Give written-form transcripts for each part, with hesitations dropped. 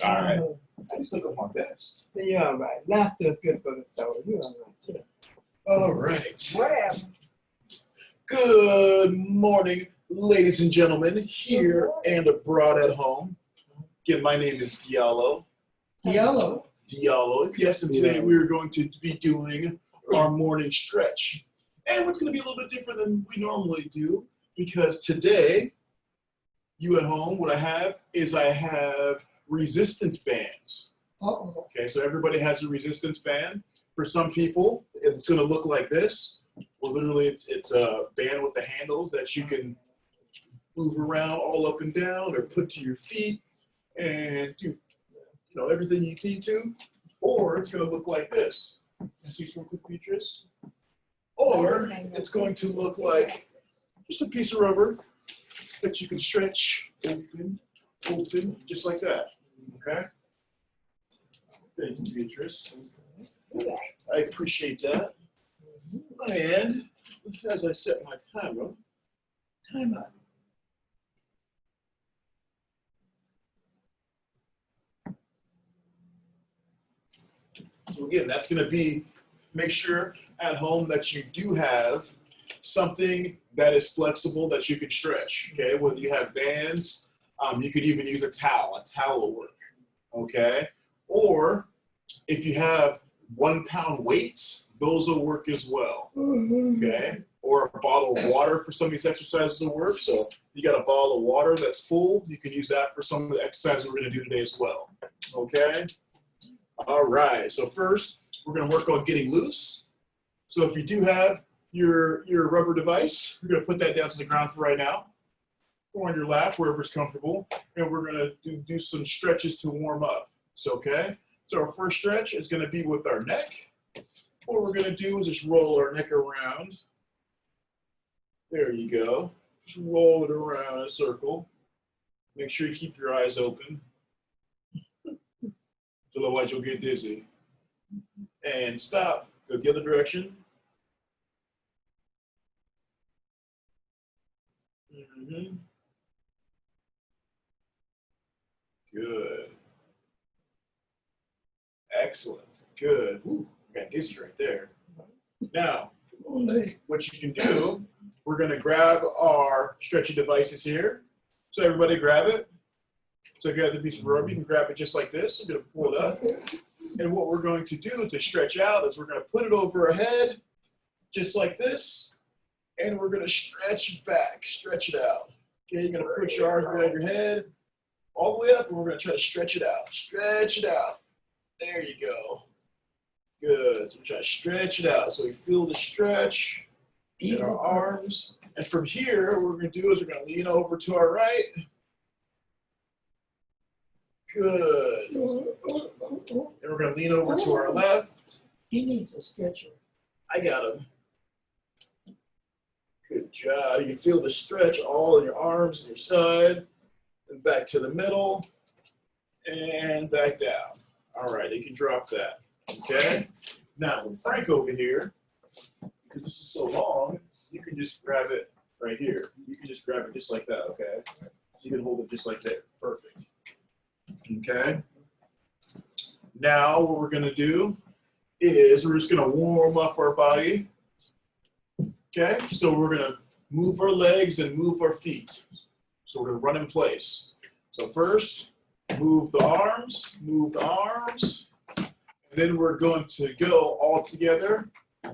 All right. I just look at my best. You're all right. Laughter is good for the soul. You're all right. Yeah. All right. Whatever. Good morning, ladies and gentlemen, here and abroad at home. Again, my name is Diallo. Diallo. Diallo. Yes, and today we are going to be doing our morning stretch. And what's going to be a little bit different than we normally do, because today, you at home, what I have resistance bands. Uh-oh. Okay, so everybody has a resistance band. For some people, it's going to look like this. Well, literally, it's a band with the handles that you can move around all up and down or put to your feet and do everything you need to. Or it's going to look like this. See some quick features. Or it's going to look like just a piece of rubber that you can stretch, open, just like that. Okay? Thank you, Beatrice. I appreciate that. And as I set my timer, so again, that's going to be, make sure at home that you do have something that is flexible that you can stretch. Okay, whether you have bands, you could even use a towel. A towel will work. Okay, or if you have 1 pound weights, those will work as well. Okay, or a bottle of water for some of these exercises will work. So you got a bottle of water that's full, you can use that for some of the exercises we're going to do today as well. Okay, all right. So first, we're going to work on getting loose. So if you do have your rubber device, we're going to put that down to the ground for right now, or on your lap, wherever's comfortable, and we're going to do some stretches to warm up. So okay. So our first stretch is going to be with our neck. What we're going to do is just roll our neck around. There you go. Just roll it around in a circle. Make sure you keep your eyes open. Otherwise you'll get dizzy. And stop. Go the other direction. Good. Excellent. Good. Ooh, I got dizzy right there. Now, what you can do, we're going to grab our stretchy devices here. So everybody grab it. So if you have the piece of rubber, you can grab it just like this. You're going to pull it up. And what we're going to do to stretch out is we're going to put it over our head, just like this. And we're going to stretch back, stretch it out. Okay, you're going to put your arms behind your head, all the way up, and we're going to try to stretch it out. Stretch it out. There you go. Good. So we try to stretch it out. So we feel the stretch in our arms. And from here, what we're going to do is we're going to lean over to our right. Good. And we're going to lean over to our left. He needs a stretcher. I got him. Good job. You can feel the stretch all in your arms and your side. And back to the middle. And back down. All right, you can drop that. Okay? Now, with Frank over here, because this is so long, you can just grab it right here. You can just grab it just like that, okay? You can hold it just like that. Perfect. Okay? Now, what we're going to do is we're just going to warm up our body. Okay? So we're going to move our legs and move our feet. So we're going to run in place. So first, move the arms, and then we're going to go all together.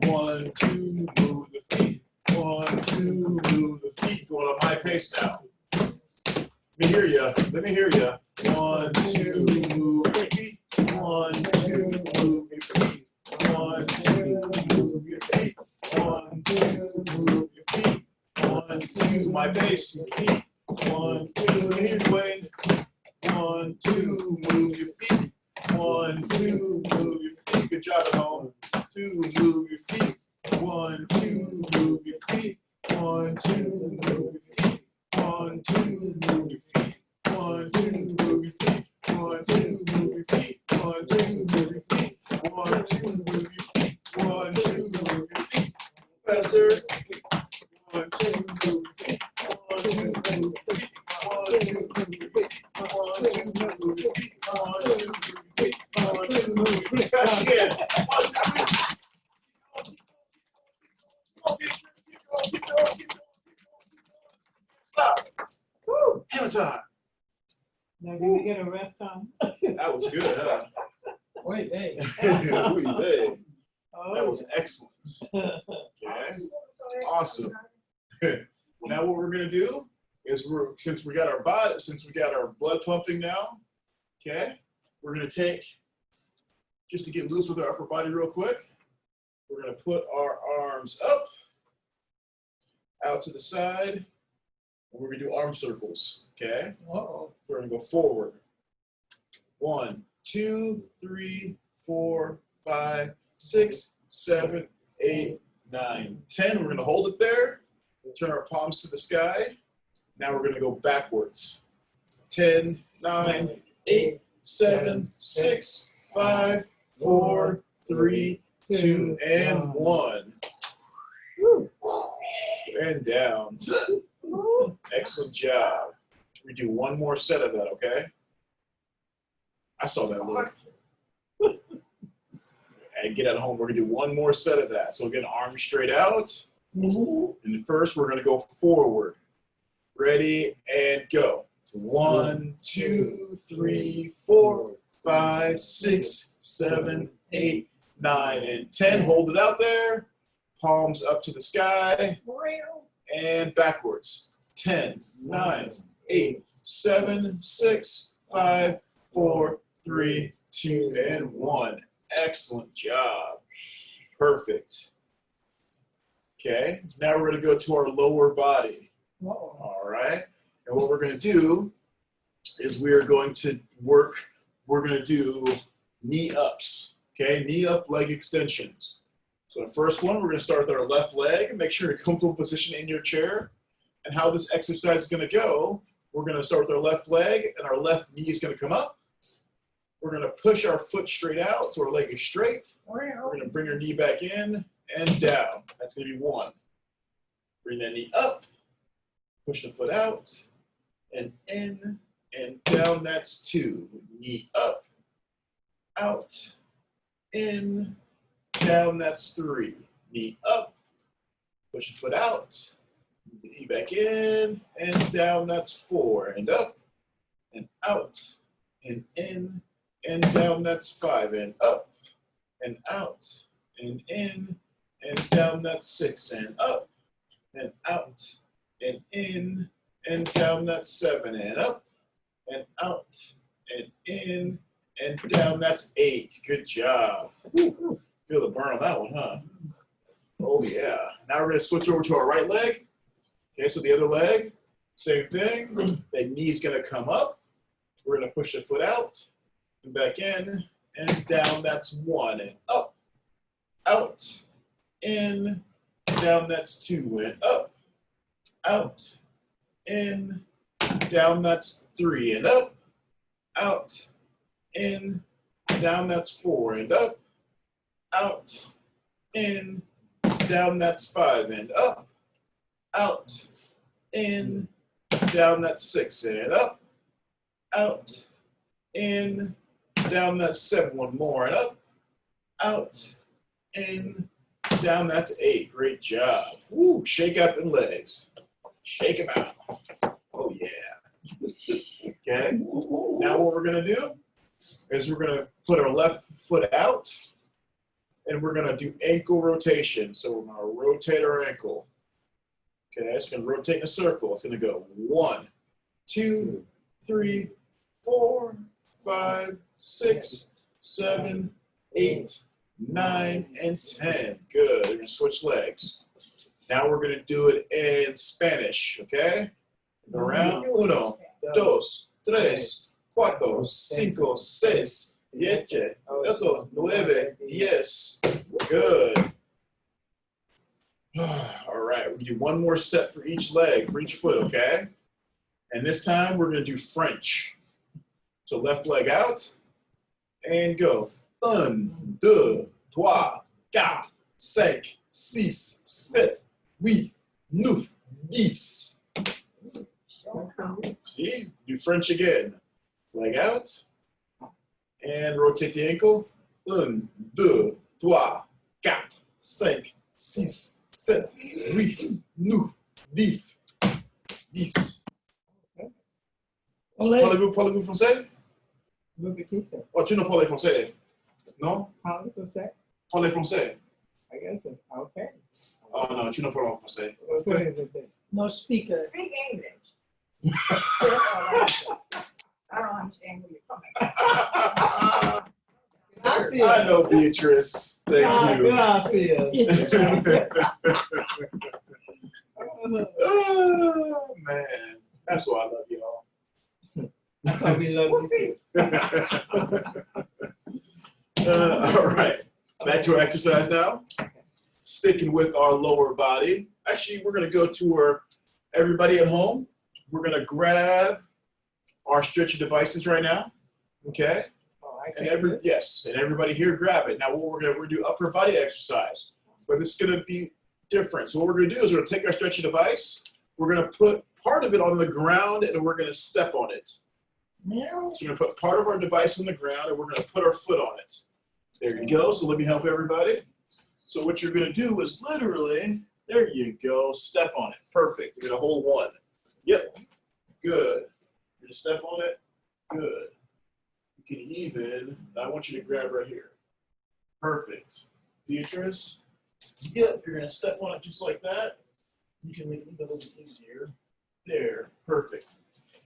1, 2, move the feet. 1, 2, move the feet. Going on high pace now. Let me hear you. Let me hear you. 1, 2, move your feet. 1, 2, move your feet. 1, 2, move your feet. 1, 2, move your feet. 1, 2, my pace. Feet. 1, 2, let me hear you, Wayne. 1, 2, move your feet. 1, 2, move your feet. Good job at home. 2, move your feet. 1, 1, 2, move your feet. 1, 2, move your feet. 1, 2, move your feet. 1, 2, move your feet. 1, 2, move your feet. 1, 2, move your feet. 1, 2, move your feet. 1, 2, move your feet. Faster. 1, 2, move your feet. 1, 2, move your feet. 1, 2, move your feet. 1, 2, move your feet. 1, 2, move your feet. 1, 2, move your feet. Fast again. 1, 2, 3. Keep going. Stop. Woo. Hammer time. Now, did we get a rest time? That was good, huh? Wait, hey. Ooh, babe. Oh, That was excellent. Okay. Awesome. Now what we're gonna do is since we got our blood pumping now, okay, we're gonna take, just to get loose with our upper body real quick, we're gonna put our arms up, out to the side, and we're gonna do arm circles, okay? Uh-oh. We're gonna go forward. 1, 2, 3, 4, 5, 6, 7, 8, 9, 10. We're gonna hold it there. Turn our palms to the sky. Now we're gonna go backwards. 10, 9, 8, 7, 6, 5, 4, 3, 2, and 1. And down. Excellent job. We do one more set of that, okay? I saw that look. And get at home, we're gonna do one more set of that. So again, arms straight out. And first we're gonna go forward. Ready and go. 1, 2, 3, 4, 5, 6, 7, 8, 9, and 10. Hold it out there. Palms up to the sky. And backwards. 10, 9, 8, 7, 6, 5, 4, 3, 2, and 1. Excellent job. Perfect. Okay, now we're going to go to our lower body. All right. And what we're going to do is we're going to do knee ups. Okay, knee up leg extensions. So the first one, we're going to start with our left leg. Make sure you're in a comfortable position in your chair. And how this exercise is going to go, we're going to start with our left leg, and our left knee is going to come up. We're going to push our foot straight out so our leg is straight. We're going to bring our knee back in and down. That's going to be 1. Bring that knee up, push the foot out, and in and down. That's 2. Knee up, out, in, down. That's 3. Knee up, push the foot out, knee back in and down. That's 4. And up and out and in and down. That's 5. And up and out and in and down. That's 6. And up and out and in and down. That's 7. And up and out and in and down. That's 8. Good job. Feel the burn on that one, huh? Oh yeah. Now we're going to switch over to our right leg. Okay, so the other leg, same thing. That knee's going to come up. We're going to push the foot out and back in and down. That's 1. And up, out, in, down. That's 2. And up, out, in, down. That's 3. And up, out, in, down. That's 4. And up, out, in, down. That's 5. And up, out, in, down. That's 6. And up, out, in, down. That's 7. One more. And up, out, in, down. That's 8. Great job. Woo, shake out them legs. Shake them out. Oh yeah. Okay. Now what we're gonna do is we're gonna put our left foot out and we're gonna do ankle rotation. So we're gonna rotate our ankle. Okay, it's gonna rotate in a circle. It's gonna go 1, 2, 3, 4, 5, 6, 7, 8, 9, and 10. Good. We're gonna switch legs. Now we're gonna do it in Spanish. Okay. Go around. 1, 2, 3, 4, 5, 6, 7, 8, 9, 10. Good. All right, we do one more set for each leg, for each foot, okay? And this time we're gonna do French. So left leg out and go. 1, 2, 3, 4, 5, 6, 7, 8, 9, 10. See? Do French again. Leg out. And rotate the ankle. 1, 2, 3, 4, 5, 6, 7, 8, 9, 10. Parlez-vous français? Oh, tu ne parles français? Non? Parlez français. I guess so. Okay. Oh, non, tu ne parles français. What is it then? No speaker. Speak English. I don't understand where you're coming I know, Beatrice. Thank you. Gracias. Oh, man. That's why I love y'all. That's how we love you too. All right. Back to our exercise now. Sticking with our lower body. Actually, we're going to go to our, everybody at home, we're going to grab our stretchy devices right now. Okay? Oh, I And can't yes, and everybody here grab it. Now what we're gonna do upper body exercise, but this is gonna be different. So what we're gonna do is we're gonna take our stretchy device, we're gonna put part of it on the ground and we're gonna step on it. So we're gonna put part of our device on the ground and we're gonna put our foot on it. There you go. So let me help everybody. So what you're gonna do is literally, there you go, step on it. Perfect. You're gonna hold one. Yep. Good. You're gonna step on it. Good. You can even, I want you to grab right here. Perfect. Beatrice, yep, you're gonna step on it just like that. You can make it a little bit easier. There, perfect.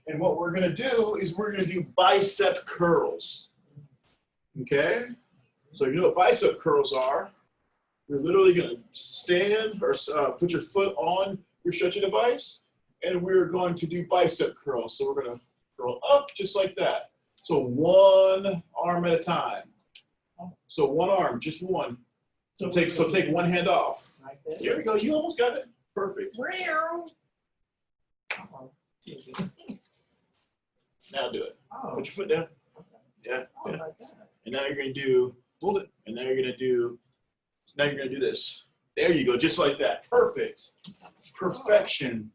And what we're gonna do is we're gonna do bicep curls. Okay? So you know what bicep curls are. You're literally gonna stand or put your foot on your stretching device, and we're going to do bicep curls. So we're gonna curl up just like that. So one arm at a time. So one arm, just one. So take one hand off. Like that? There we go. You almost got it. Perfect. Now do it. Oh, Put your foot down. Yeah. oh, Yeah. like that. And now you're gonna do, hold it. And now you're gonna do this. There you go, just like that. Perfect. Perfection.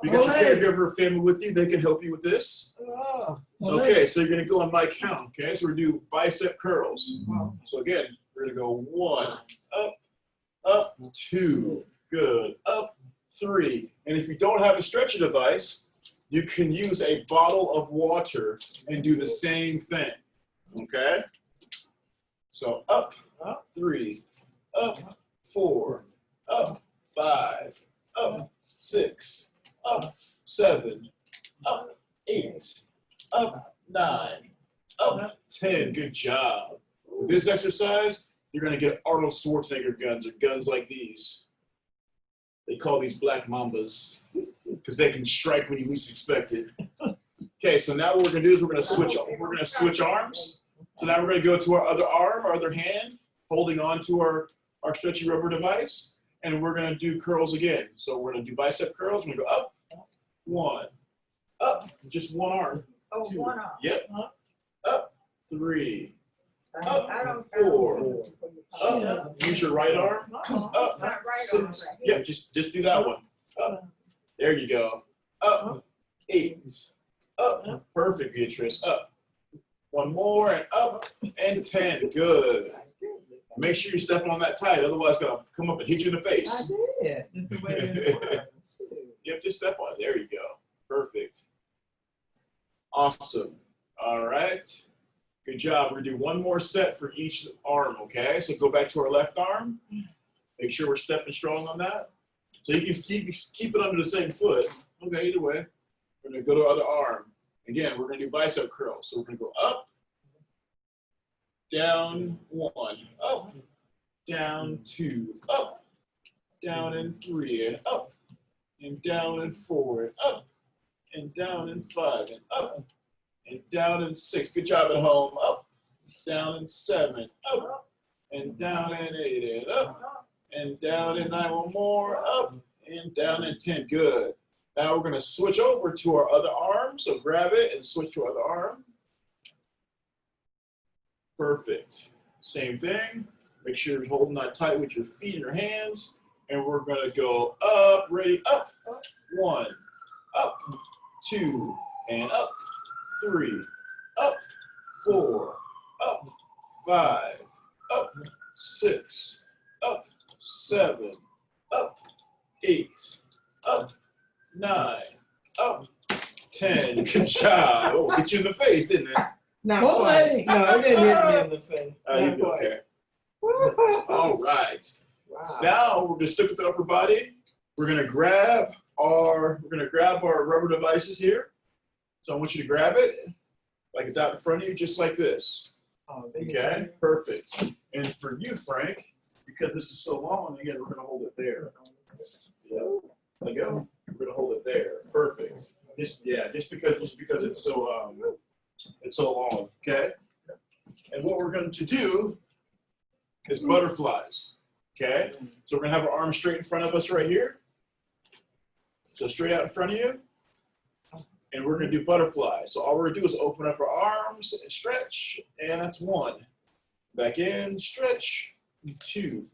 If you got your caregiver family with you, they can help you with this. Oh, Okay, so you're gonna go on my count, okay? So we're gonna do bicep curls. wow. So again, we're gonna go 1, up, 2, good, up, 3. And if you don't have a stretcher device, you can use a bottle of water and do the same thing, okay? So up, 3, up, 4, up, 5, up, 6, up, 7, up, 8, up, 9, up, 10. Good job. With this exercise, you're going to get Arnold Schwarzenegger guns or guns like these. They call these black mambas because they can strike when you least expect it. Okay, so now what we're going to do is we're going to switch arms. So now we're going to go to our other arm, our other hand, holding on to our stretchy rubber device, and we're going to do curls again. So we're going to do bicep curls. We're going to go up, 1, up, just one arm. Oh, 2, one arm. yep, up, 3, I don't. 4, up, use your right arm, up, Not right arm, 6, right here. yep, just do that one, up, there you go, up, 8, up, perfect, Beatrice, up, one more, and up, and 10, good. Make sure you're stepping on that tight, otherwise it's gonna come up and hit you in the I face. did. That's the way it was. Yep, just step on it, there you go, perfect. Awesome, all right. Good job. We're gonna do one more set for each arm, okay? So go back to our left arm. Make sure we're stepping strong on that. So you can keep it under the same foot. Okay, either way. We're gonna go to our other arm. Again, we're gonna do bicep curls. So we're gonna go up, down, 1, up, down, 2, up, down, and 3, and up, and down, and 4, and up, and down, and 5, and up, and down, and 6. Good job at home. Up, down, and 7, up, and down, and 8, and up, and down in 9, one more, up and down in 10. Good. Now we're going to switch over to our other arm. So grab it and switch to our other arm. Perfect. Same thing. Make sure you're holding that tight with your feet and your hands. And we're going to go up, ready, up. 1, up, 2, and up. 3, up, 4, up, 5, up, 6, up, 7, up, 8, up, 9, up, 10. Good job. Oh, hit you in the face, didn't it? Not quite. No, it didn't hit me in the face. You Not do quite. okay. All right. Wow. Now we're gonna stick with the upper body. We're gonna grab our rubber devices here. So I want you to grab it like it's out in front of you, just like this. Oh, there you Okay, go. perfect. And for you, Frank, because this is so long, again, we're gonna hold it there. Yeah. Let go. We're gonna hold it there. Perfect. Just because it's so long. Okay. And what we're going to do is butterflies. Okay. So we're gonna have our arms straight in front of us right here. So straight out in front of you. And we're gonna do butterflies. So all we're gonna do is open up our arms and stretch, and that's 1. Back in, stretch, 2,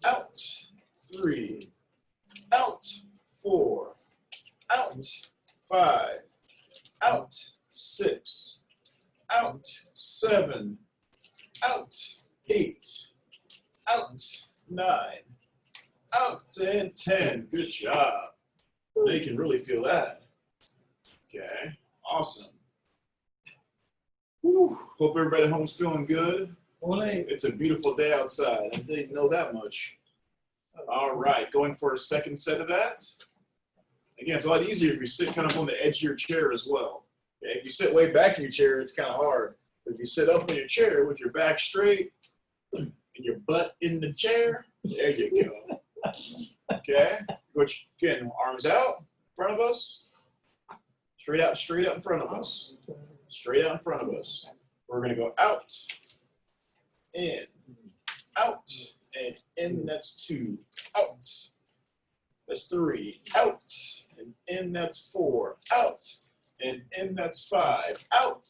out, 3, out, 4, out, 5, out, 6, out, 7, out, 8, out, 9, out, and 10. Good job. Now you can really feel that. Okay, awesome. Woo. Hope everybody at home's feeling good. It's a beautiful day outside. I didn't know that much. All right, going for a second set of that. Again, it's a lot easier if you sit kind of on the edge of your chair as well. Okay? If you sit way back in your chair, it's kind of hard. But if you sit up in your chair with your back straight and your butt in the chair, there you go. Okay, which again, arms out in front of us. Straight out in front of us. Straight out in front of us. We're gonna go out, in, out, and in, that's 2, out. That's 3, out, and in, that's 4, out, and in, that's 5, out,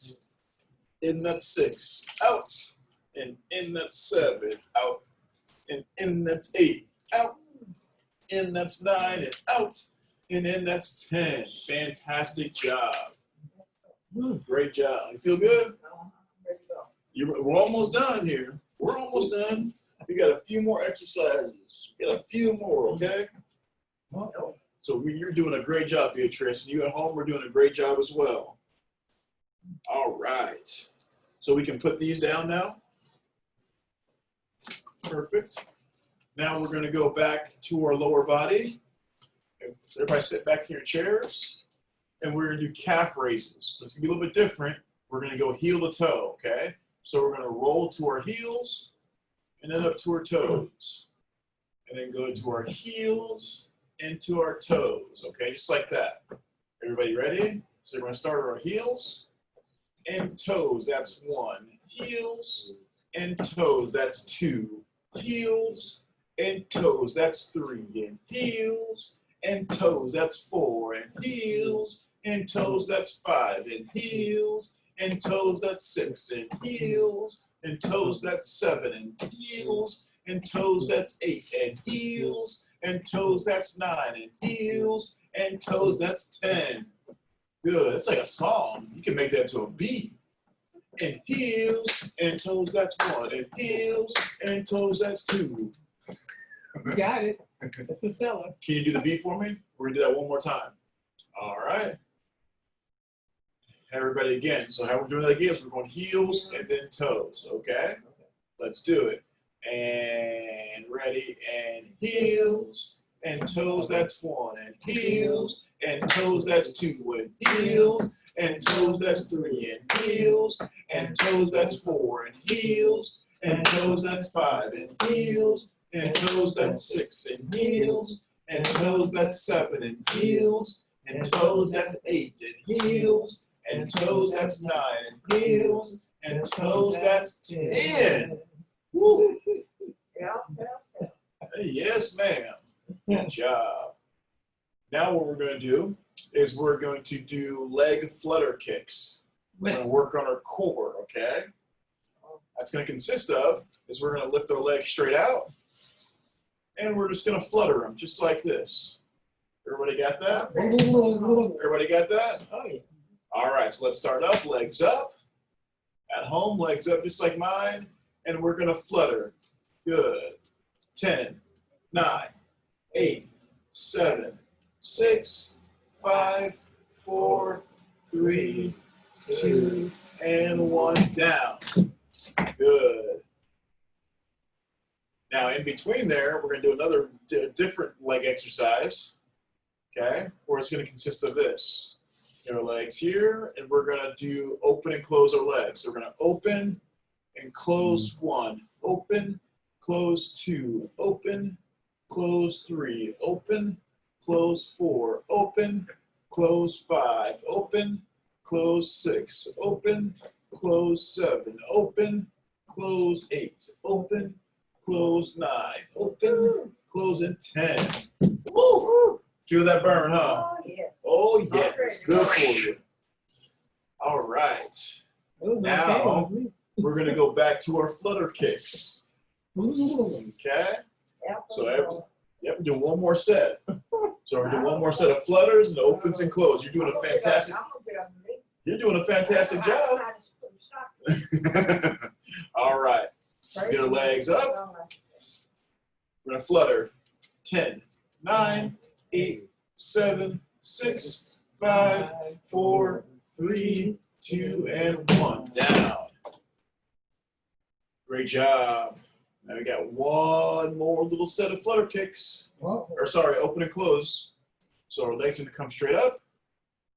in, that's 6, out, and in, that's 7, out, and in, that's 8, out, in, that's 9, and out, and in, that's 10. Fantastic job. Great job. You feel good? We're almost done here. We're almost done. We got a few more exercises. We got a few more, okay? So you're doing a great job, Beatrice. And you at home are doing a great job as well. All right. So we can put these down now. Perfect. Now we're going to go back to our lower body. So everybody sit back in your chairs. And we're going to do calf raises. But it's going to be a little bit different. We're going to go heel to toe, okay? So we're going to roll to our heels and then up to our toes. And then go to our heels and to our toes, okay? Just like that. Everybody ready? So we're going to start at our heels and toes. That's 1. Heels and toes. That's 2. Heels and toes. That's 3. And heels and toes. That's 4. And heels and toes. That's 5. And heels and toes. That's 6. And heels and toes. That's 7. And heels and toes. That's 8. And heels and toes. That's 9. And heels and toes. That's 10. Good. It's like a song. You can make that to a beat. And heels and toes. That's 1. And heels and toes. That's 2. You got it. It's a seller. Can you do the beat for me? We're gonna do that one more time. All right. Everybody again. So how we're doing that again is we're going heels and then toes. Okay. Let's do it. And ready. And heels and toes. That's 1. And heels and toes. That's 2. And heels and toes. That's 3. And heels and toes. That's 4. And heels and toes. That's 5. And heels and toes. That's 6. And heels and toes. That's 7. And heels and toes. That's 8. And heels and toes. That's 9. And heels and toes. That's 10. Woo. Yeah. Hey, yes, ma'am. Good job. Now what we're going to do is we're going to do leg flutter kicks. We're going to work on our core, okay? That's going to consist of is we're going to lift our legs straight out, and we're just going to flutter them just like this. Everybody got that? Everybody got that? Oh, yeah. All right, so let's start up, legs up. At home, legs up just like mine, and we're going to flutter. Good. 10, 9, 8, 7, 6, 5, 4, 3, 2, and 1. Down. Good. Now, in between there, we're going to do another different leg exercise, okay, where it's going to consist of this. Get our legs here, and we're going to do open and close our legs. So we're going to open and close 1, open, close 2, open, close 3, open, close 4, open, close 5, open, close 6, open, close 7, open, close 8, open, close 9, open, close in 10. Woo! Feel that burn, huh? Oh, yeah. Oh, yes. Good for you. All right. Now, we're going to go back to our flutter kicks. Okay? So, yep, do one more set. So we're doing one more set of flutters and opens and closes. You're doing a fantastic. You're doing a fantastic job. All right. Get our legs up. We're gonna flutter. 10, 9, 8, 7, 6, 5, 4, 3, 2, and 1. Down. Great job. Now we got one more little set of flutter kicks. Or sorry, open and close. So our legs are gonna come straight up.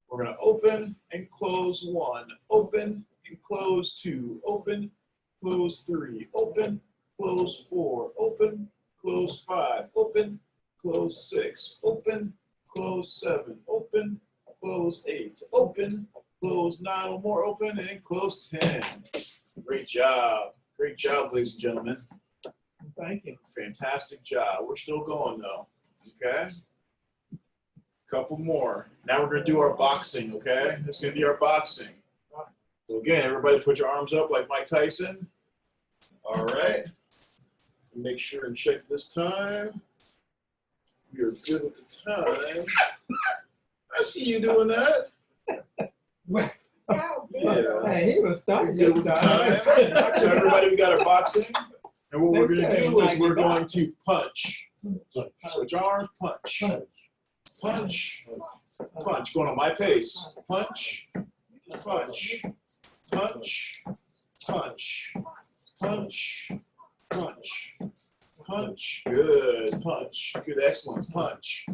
We're gonna open and close 1, open and close 2, open, close 3, open, close 4, open, close 5, open, close 6, open, close 7, open, close 8, open, close 9, one more open, and close 10. Great job. Great job, ladies and gentlemen. Thank you. Fantastic job. We're still going though. Okay? Couple more. Now we're going to do our boxing, okay? It's going to be our boxing. So again, everybody put your arms up like Mike Tyson. All right. Make sure and check this time. You're good with the time. I see you doing that. Yeah. Hey, he was starting. Good with the time. So everybody, we got our boxing. And what we're going to do is we're going to punch. Switch arms, punch. Punch. Punch. Going on my pace. Punch. Punch. Punch. Punch. Punch. Punch. Punch. Good. Punch. Good. Excellent. Punch.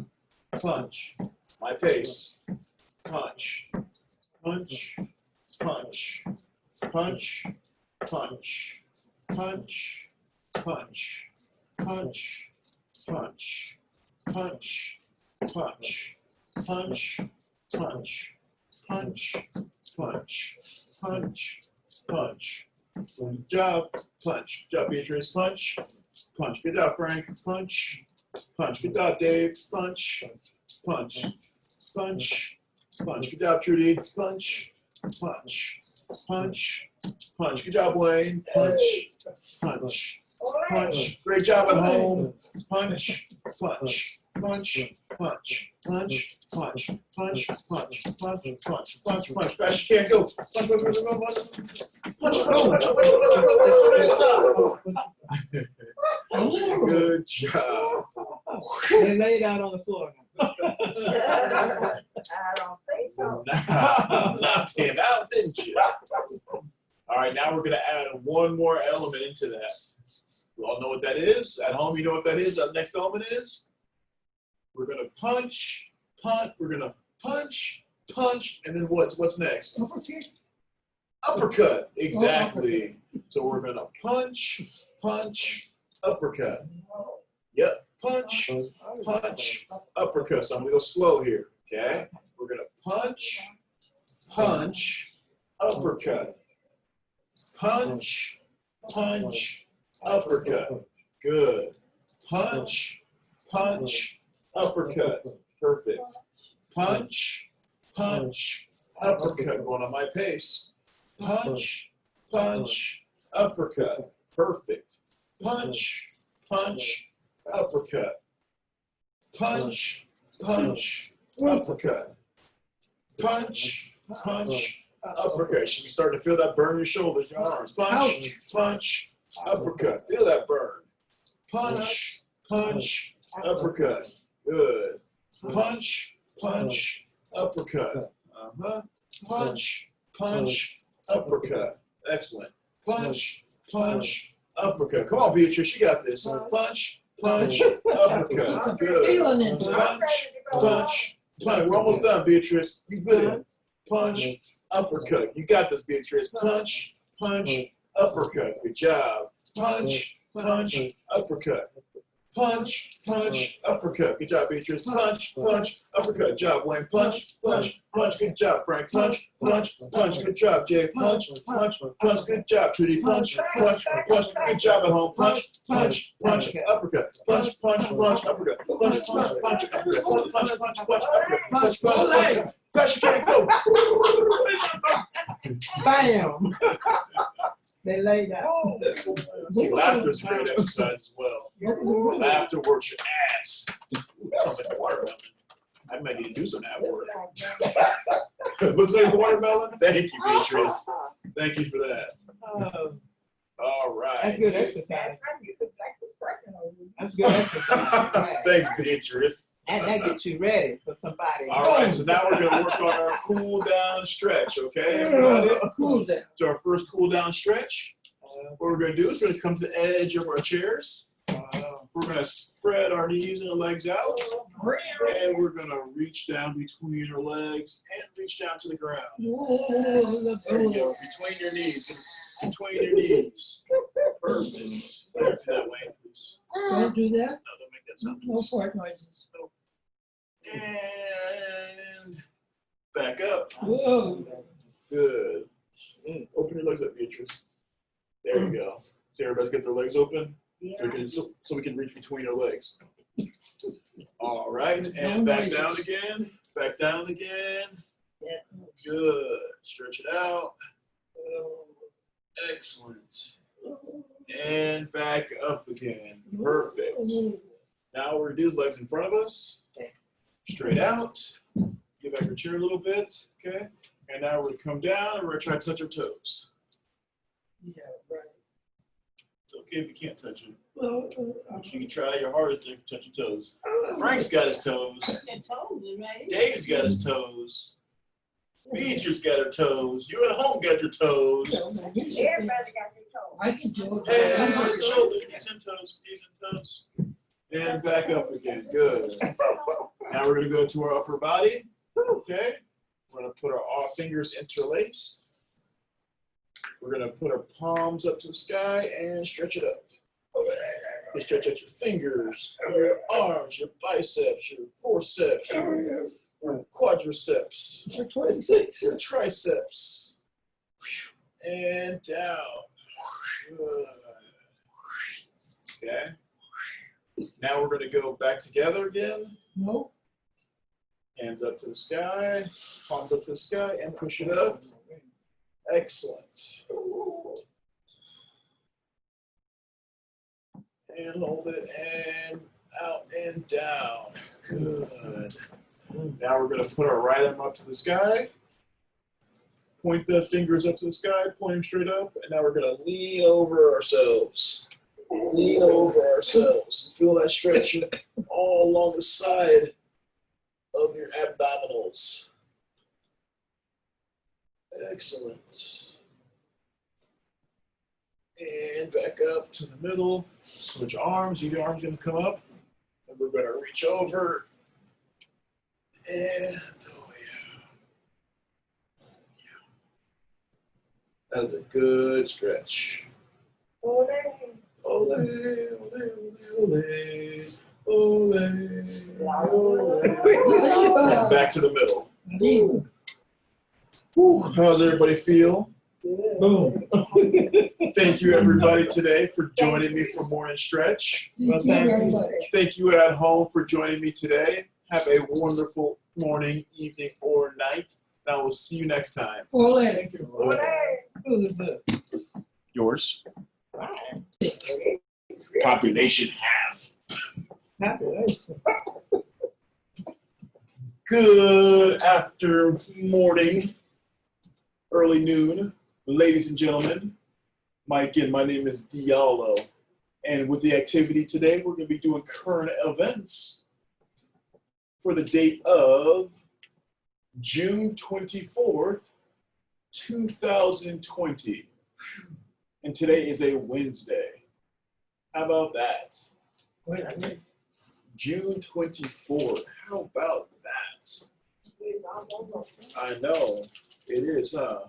Punch. My pace. Punch. Punch. Punch. Punch. Punch. Punch. Punch. Punch. Punch. Punch. Punch. Punch. Punch. Punch. Punch. Punch. Punch. Good job. Punch. Good job, Beatrice. Punch. Punch. Good job, Frank. Punch. Punch. Good job, Dave. Punch. Punch. Punch. Punch. Good job, Trudy. Punch. Punch. Punch. Punch. Good job, Wayne. Punch. Punch. Punch. Great job at home. Punch. Punch. Punch. Punch. Punch. Punch. Punch. Punch. Punch. Punch. Punch. Punch. Fast you can. Go. Punch. Punch. Punch. Punch. Punch. Good job. They laid out on the floor. I don't think so. Knocked him out, didn't you? All right, now we're going to add one more element into that. You all know what that is? At home, you know what that is? That next element is? We're going to punch, punt. We're going to punch, punch, and then what's next? Uppercut. Exactly. So we're going to punch, punch, uppercut. Yep. Punch, punch, uppercut. So I'm going to go slow here. Okay? We're going to punch, punch, uppercut. Punch, punch, uppercut. Good. punch, punch, uppercut. Perfect. Punch, punch, uppercut. Going on my pace. Punch, punch, uppercut. Perfect. Punch, punch, uppercut. Punch, punch, uppercut. Punch, punch, uppercut. Should be starting to feel that burn in your shoulders, your arms. Punch, punch, uppercut. Feel that burn. Punch, punch, uppercut. Good. Punch, punch, uppercut. Punch, punch, uppercut. Excellent. Punch, punch, uppercut. Come on, Beatrice, you got this. Punch, punch, uppercut. Good. Feeling it. Punch, punch, punch. We're almost done, Beatrice. You good. Punch, uppercut. You got this, Beatrice. Punch, punch, uppercut. Good job. Punch, punch, uppercut. Punch, punch, uppercut. Good job, Beatrice. Punch, punch, uppercut. Good job, Wayne. Punch, punch, punch. Good job, Frank. Punch, punch, punch. Good job, Jay. Punch, punch, punch. Good job, Trudy. Punch, punch, punch. Good job at home. Punch, punch, punch. Uppercut. Punch, punch, punch. Uppercut. Punch, punch, punch. Uppercut. Punch, punch, punch. Uppercut. Punch, punch, punch. Punch, you can't go. Bam. They lay down. See, laughter's a great exercise as well. Laughter works your ass. Sounds like a watermelon. I might need to do some of that work. Looks like a watermelon? Thank you, Beatrice. Thank you for that. All right. That's good exercise. That's good exercise. Thanks, Beatrice. And that gets you ready for somebody. All right, so now we're going to work on our cool down stretch, okay? A cool down. So our first cool down stretch, what we're going to do is we're going to come to the edge of our chairs. We're going to spread our knees and our legs out. And we're going to reach down between our legs and reach down to the ground. There you go, between your knees. Between your knees. Perfect. Don't do that, Wayne, please. Don't do that. No, don't make that sound. No fart noises. And back up. Whoa. Good. Open your legs up, Beatrice. There you go. So everybody's get their legs open so we can reach between our legs. All right. And back down again. Back down again. Good. Stretch it out. Excellent. And back up again. Perfect. Now we're going to do legs in front of us. Straight out. Get back your chair a little bit. Okay. And now we're going to come down and we're going to try to touch our toes. Yeah, right. It's okay if you can't touch them. But you can try your hardest to touch your toes. Frank's got his toes. Dave's got his toes. Beatrice got her toes. You at home got your toes. Everybody got their toes. I can do And it. shoulders, knees and toes, knees and toes. And back up again. Good. Now we're going to go to our upper body. Okay. We're going to put our fingers interlaced. We're going to put our palms up to the sky and stretch it up. You stretch out your fingers, your arms, your biceps, your forceps, your quadriceps, For 26. your triceps. And down. Good. Okay. Now we're going to go back together again. No. Hands up to the sky, palms up to the sky, and push it up. Excellent. And hold it, and out and down. Good. Now we're going to put our right arm up to the sky. Point the fingers up to the sky, point them straight up, and now we're going to lean over ourselves. Lean over ourselves. Feel that stretching all along the side of your abdominals. Excellent. And back up to the middle. Switch arms. Your arm's going to come up. And we're going to reach over. And oh yeah. That is a good stretch. Ole. Ole, ole, ole, ole, ole. And back to the middle. Whew, how does everybody feel? Boom. Thank you, everybody, today for joining me for Morning Stretch. Well, thank you. Thank you at home for joining me today. Have a wonderful morning, evening, or night. And I will see you next time. Ole. Thank you. Who is this? Yours. Population half. Happy. Good after morning, early noon, ladies and gentlemen. My name is Diallo. And with the activity today, we're going to be doing current events for the date of June 24th, 2020. And today is a Wednesday. How about that? Wait. June 24th. How about that? I know. It is, huh?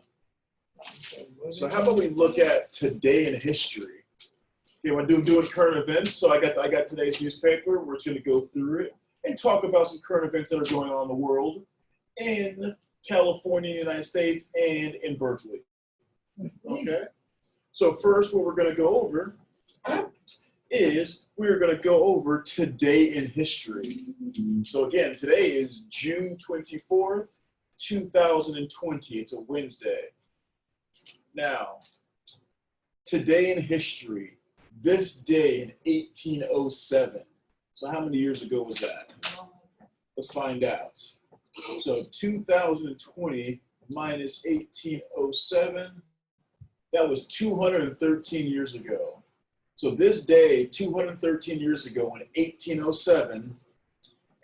So how about we look at today in history? Okay, we're doing current events. So I got today's newspaper. We're just going to go through it and talk about some current events that are going on in the world, in California, United States, and in Berkeley. Okay. So first, what we're going to go over is we're going to go over today in history. So again, today is June 24th, 2020. It's a Wednesday. Now, today in history, this day in 1807. So how many years ago was that? Let's find out. So 2020 minus 1807, that was 213 years ago. So this day, 213 years ago in 1807,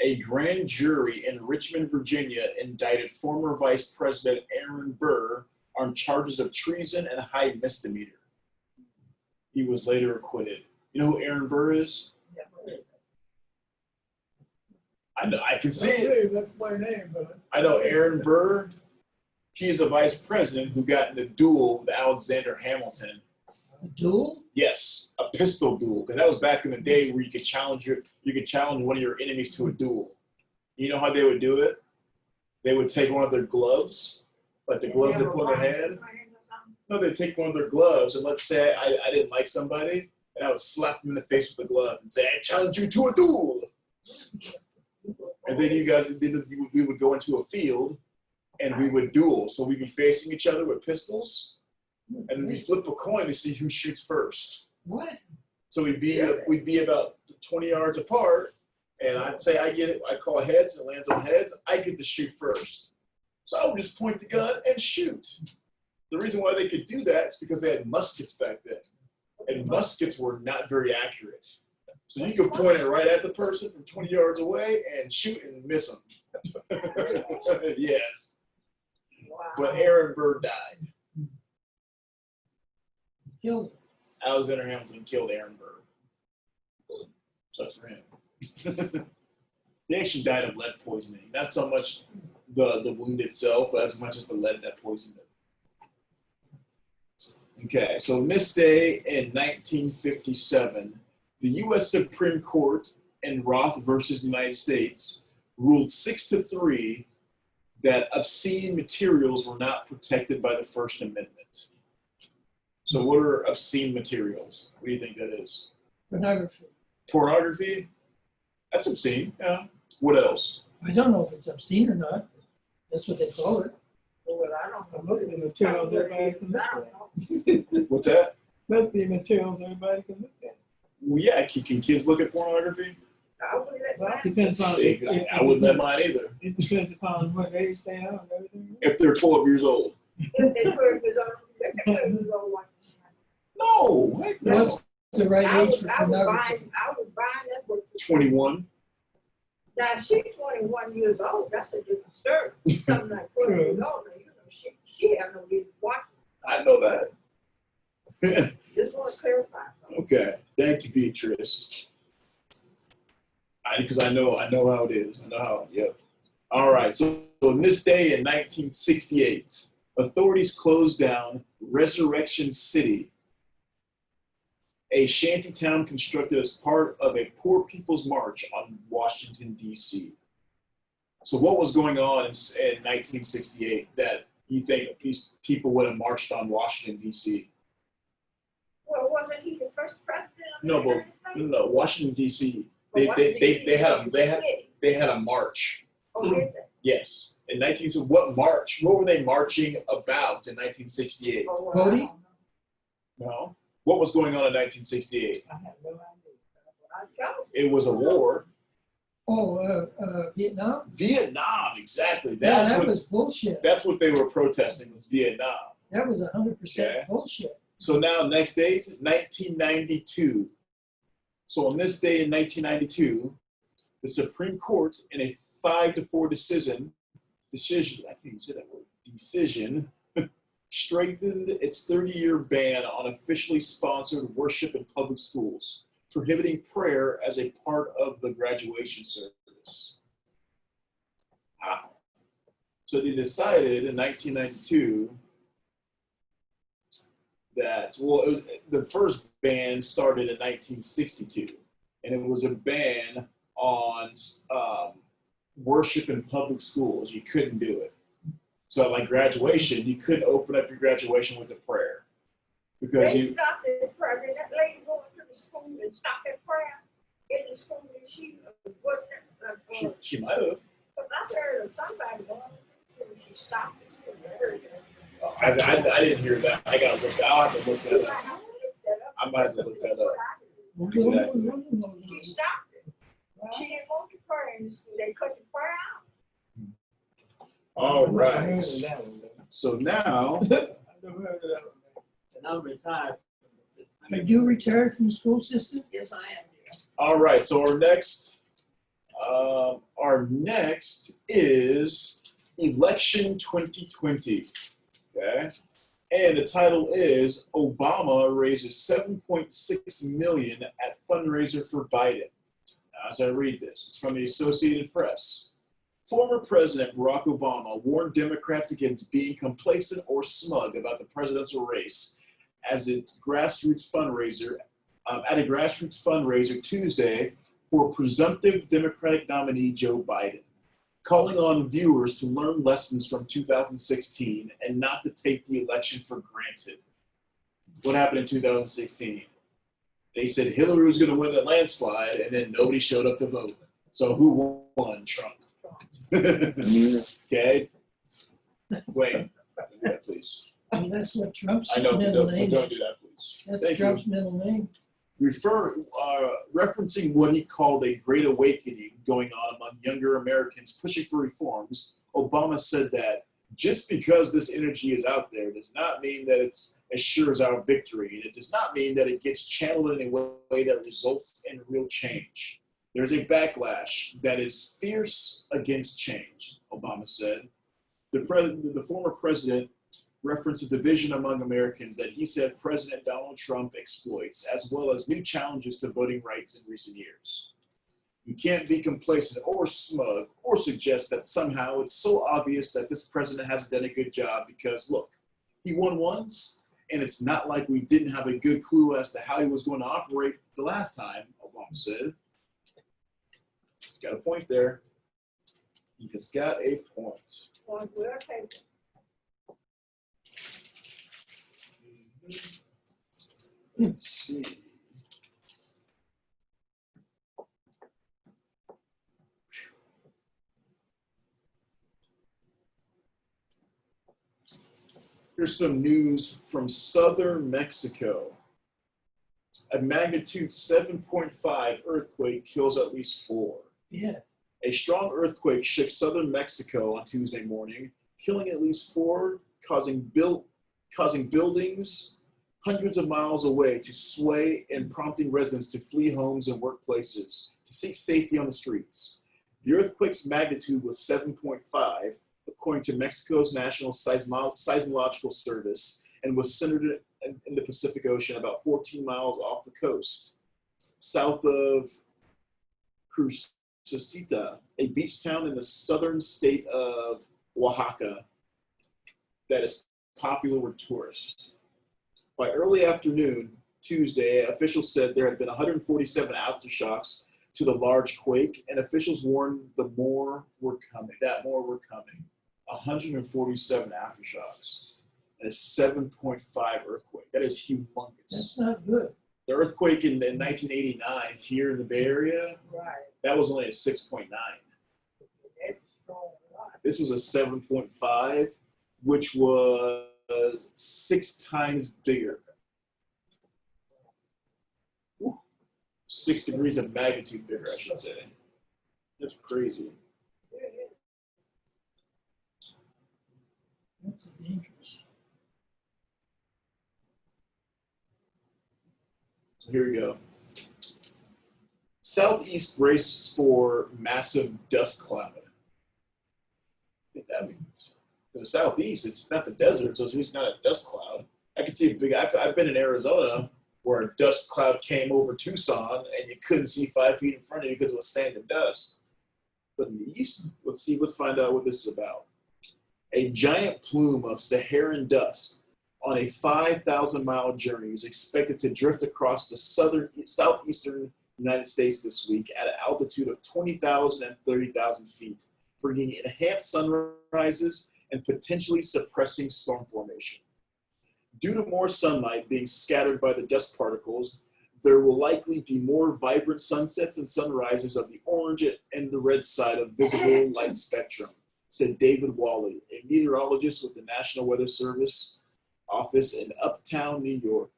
a grand jury in Richmond, Virginia indicted former Vice President Aaron Burr on charges of treason and high misdemeanor. He was later acquitted. You know who Aaron Burr is? I know, I can see it. That's my name, but I know Aaron Burr. He's a vice president who got in a duel with Alexander Hamilton. A duel? Yes, a pistol duel, because that was back in the day where you could challenge one of your enemies to a duel. You know how they would do it? They would take one of their gloves, like the gloves they put on their hand. No, they'd take one of their gloves, and let's say I didn't like somebody, and I would slap them in the face with the glove and say, "I challenge you to a duel." And then we would go into a field, and we would duel. So we'd be facing each other with pistols, and we flip a coin to see who shoots first. What? So we'd be about 20 yards apart, and I'd say I call heads, and it lands on heads. I get to shoot first. So I would just point the gun and shoot. The reason why they could do that is because they had muskets back then, and muskets were not very accurate. So you could point it right at the person from 20 yards away and shoot and miss them. Yes. Wow. But Aaron Burr died. Killed him. Alexander Hamilton killed Aaron Burr. Sucks for him. He actually died of lead poisoning. Not so much the wound itself, but as much as the lead that poisoned him. Okay, so this day in 1957, the U.S. Supreme Court in Roth versus United States ruled 6-3 that obscene materials were not protected by the First Amendment. So what are obscene materials? What do you think that is? Pornography. Pornography? That's obscene, yeah. What else? I don't know if it's obscene or not. That's what they call it. Well, I don't know. Most of the materials everybody can look at. What's that? Most of the materials everybody can look at. Well, yeah, can kids look at pornography? I wouldn't let Well, it mine. depends on. I wouldn't let mine either. It depends upon what age they are and everything. If they're 12 years old. If they put it on, if they put it on one. No, heck no. What's the right age for pornography? I was buying that book. 21. Now, she's 21 years old. That's a different story. Something like 20 years old. Now, you know, she had no reason watching. I know that. Just want to clarify. Okay. Thank you, Beatrice. Because I know how it is. I know how, yep. All right. So on this day in 1968, authorities closed down Resurrection City, a shanty town constructed as part of a Poor People's March on Washington, D.C. So what was going on in 1968 that you think these people would have marched on Washington, D.C.? Well, wasn't he the first president of the No, but United States? no, Washington, D.C. Well, They had a march. Oh, did they? Yes, in 19. So what were they marching about in 1968? Oh, well, Cody? I don't know. No. What was going on in 1968? I have no idea. I don't. It was a war. Oh, Vietnam? Vietnam, exactly. Yeah, That's that what was bullshit. that's what they were protesting, was Vietnam. That was 100% Okay. bullshit. So now next date, 1992. So on this day in 1992, the Supreme Court, in a 5-4 decision, I can't even say that word, decision, strengthened its 30-year ban on officially sponsored worship in public schools, prohibiting prayer as a part of the graduation service. Wow. So they decided in 1992 that, well, it was, the first ban started in 1962, and it was a ban on worship in public schools. You couldn't do it. So at like graduation, you couldn't open up your graduation with a prayer because They you. stopped at prayer. Did that lady go into the school and stop at prayer in the school? And she wasn't. She might have. But I heard of somebody going. She stopped at school. I heard that. I didn't hear that. I gotta look. I'll have to look that I up. don't look that up. I might have to look that up. She stopped it. She didn't want to pray in the school. They cut the prayer out. All I right. heard of that one, though. So now, I never heard of that one. And I'm retired. Are you retired from the school system? Yes, I am, dear. all right. So our next is Election 2020. Okay, and the title is Obama raises $7.6 million at fundraiser for Biden. Now, as I read this, it's from the Associated Press. Former President Barack Obama warned Democrats against being complacent or smug about the presidential race as its grassroots fundraiser at a grassroots fundraiser Tuesday for presumptive Democratic nominee Joe Biden, calling on viewers to learn lessons from 2016 and not to take the election for granted. What happened in 2016? They said Hillary was going to win the landslide, and then nobody showed up to vote. So who won? Trump. Okay. Wait. Don't do that, please. Well, that's what Trump's I know, but middle don't name do is. that, please. That's Thank you. Trump's middle name. Referencing what he called a great awakening going on among younger Americans pushing for reforms, Obama said that just because this energy is out there does not mean that it's as sure as our victory, and it does not mean that it gets channeled in a way that results in real change. There's a backlash that is fierce against change, Obama said. The former president referenced a division among Americans that he said President Donald Trump exploits, as well as new challenges to voting rights in recent years. You can't be complacent or smug or suggest that somehow it's so obvious that this president hasn't done a good job because, look, he won once, and it's not like we didn't have a good clue as to how he was going to operate the last time, Obama said. He's got a point there. He has got a point. Well, we'll take it. Let's see. Here's some news from southern Mexico. A magnitude 7.5 earthquake kills at least 4. Yeah. A strong earthquake shook southern Mexico on Tuesday morning, killing at least 4, causing buildings hundreds of miles away to sway and prompting residents to flee homes and workplaces to seek safety on the streets. The earthquake's magnitude was 7.5, according to Mexico's National Seismological Service, and was centered in the Pacific Ocean about 14 miles off the coast, south of Crucecita, a beach town in the southern state of Oaxaca that is popular with tourists. By early afternoon Tuesday, officials said there had been 147 aftershocks to the large quake, and officials warned that more were coming. 147 aftershocks, and a 7.5 earthquake. That is humongous. That's not good. The earthquake in 1989 here in the Bay Area, Right. that was only a 6.9. That's strong a lot. This was a 7.5, which was 6 times bigger. 6 degrees of magnitude bigger, I should say. That's crazy. That's dangerous. So here we go. Southeast braces for massive dust cloud. I think that means. Because the southeast, it's not the desert, so it's not a dust cloud. I can see a big. I've been in Arizona where a dust cloud came over Tucson and you couldn't see 5 feet in front of you because it was sand and dust. But in the east, let's find out what this is about. A giant plume of Saharan dust on a 5,000-mile journey is expected to drift across the southeastern United States this week at an altitude of 20,000 and 30,000 feet, bringing enhanced sunrises and potentially suppressing storm formation. Due to more sunlight being scattered by the dust particles, there will likely be more vibrant sunsets and sunrises of the orange and the red side of visible light spectrum, said David Wally, a meteorologist with the National Weather Service office in Uptown, New York.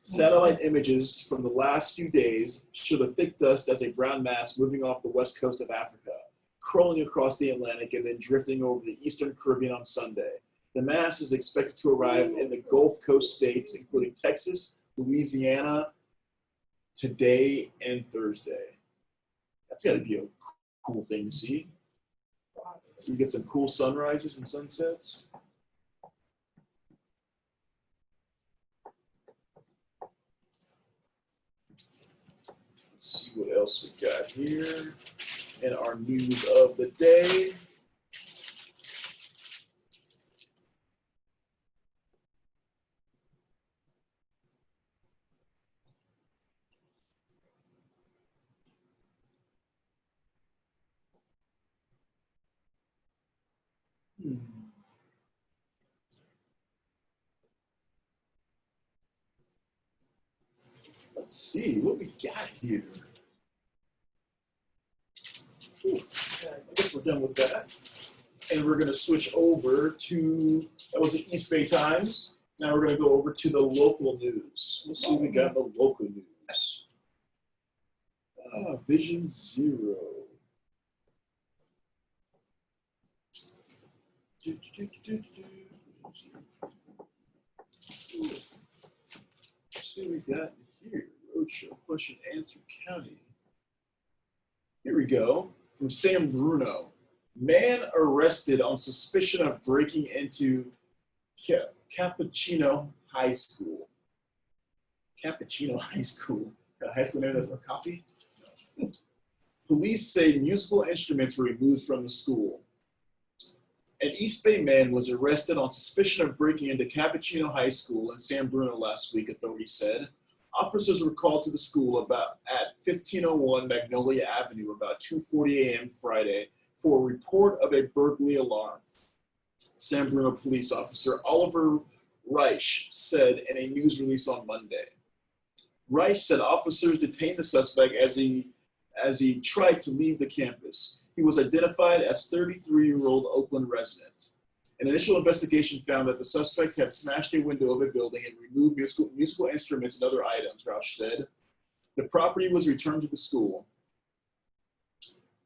Satellite images from the last few days show the thick dust as a brown mass moving off the west coast of Africa, crawling across the Atlantic and then drifting over the eastern Caribbean on Sunday. The mass is expected to arrive in the Gulf Coast states, including Texas, Louisiana, today and Thursday. That's got to be a cool thing to see. We get some cool sunrises and sunsets. Let's see what else we got here in our news of the day. Let's see what we got here. Ooh, I guess we're done with that. And we're going to switch over to, that was the East Bay Times. Now we're going to go over to the local news. Let's see what we got in the local news. Vision Zero. Let's see what we got here. Roadshow, question, answer, county. Here we go. From San Bruno. Man arrested on suspicion of breaking into Cappuccino High School. Cappuccino High School. Got a high school name that's for coffee? No. Police say musical instruments were removed from the school. An East Bay man was arrested on suspicion of breaking into Cappuccino High School in San Bruno last week, authorities said. Officers were called to the school at 1501 Magnolia Avenue about 2:40 a.m. Friday for a report of a burglary alarm. San Bruno police officer Oliver Reich said in a news release on Monday. Reich said officers detained the suspect as he tried to leave the campus. He was identified as 33-year-old Oakland resident. An initial investigation found that the suspect had smashed a window of a building and removed musical instruments and other items, Rausch said. The property was returned to the school.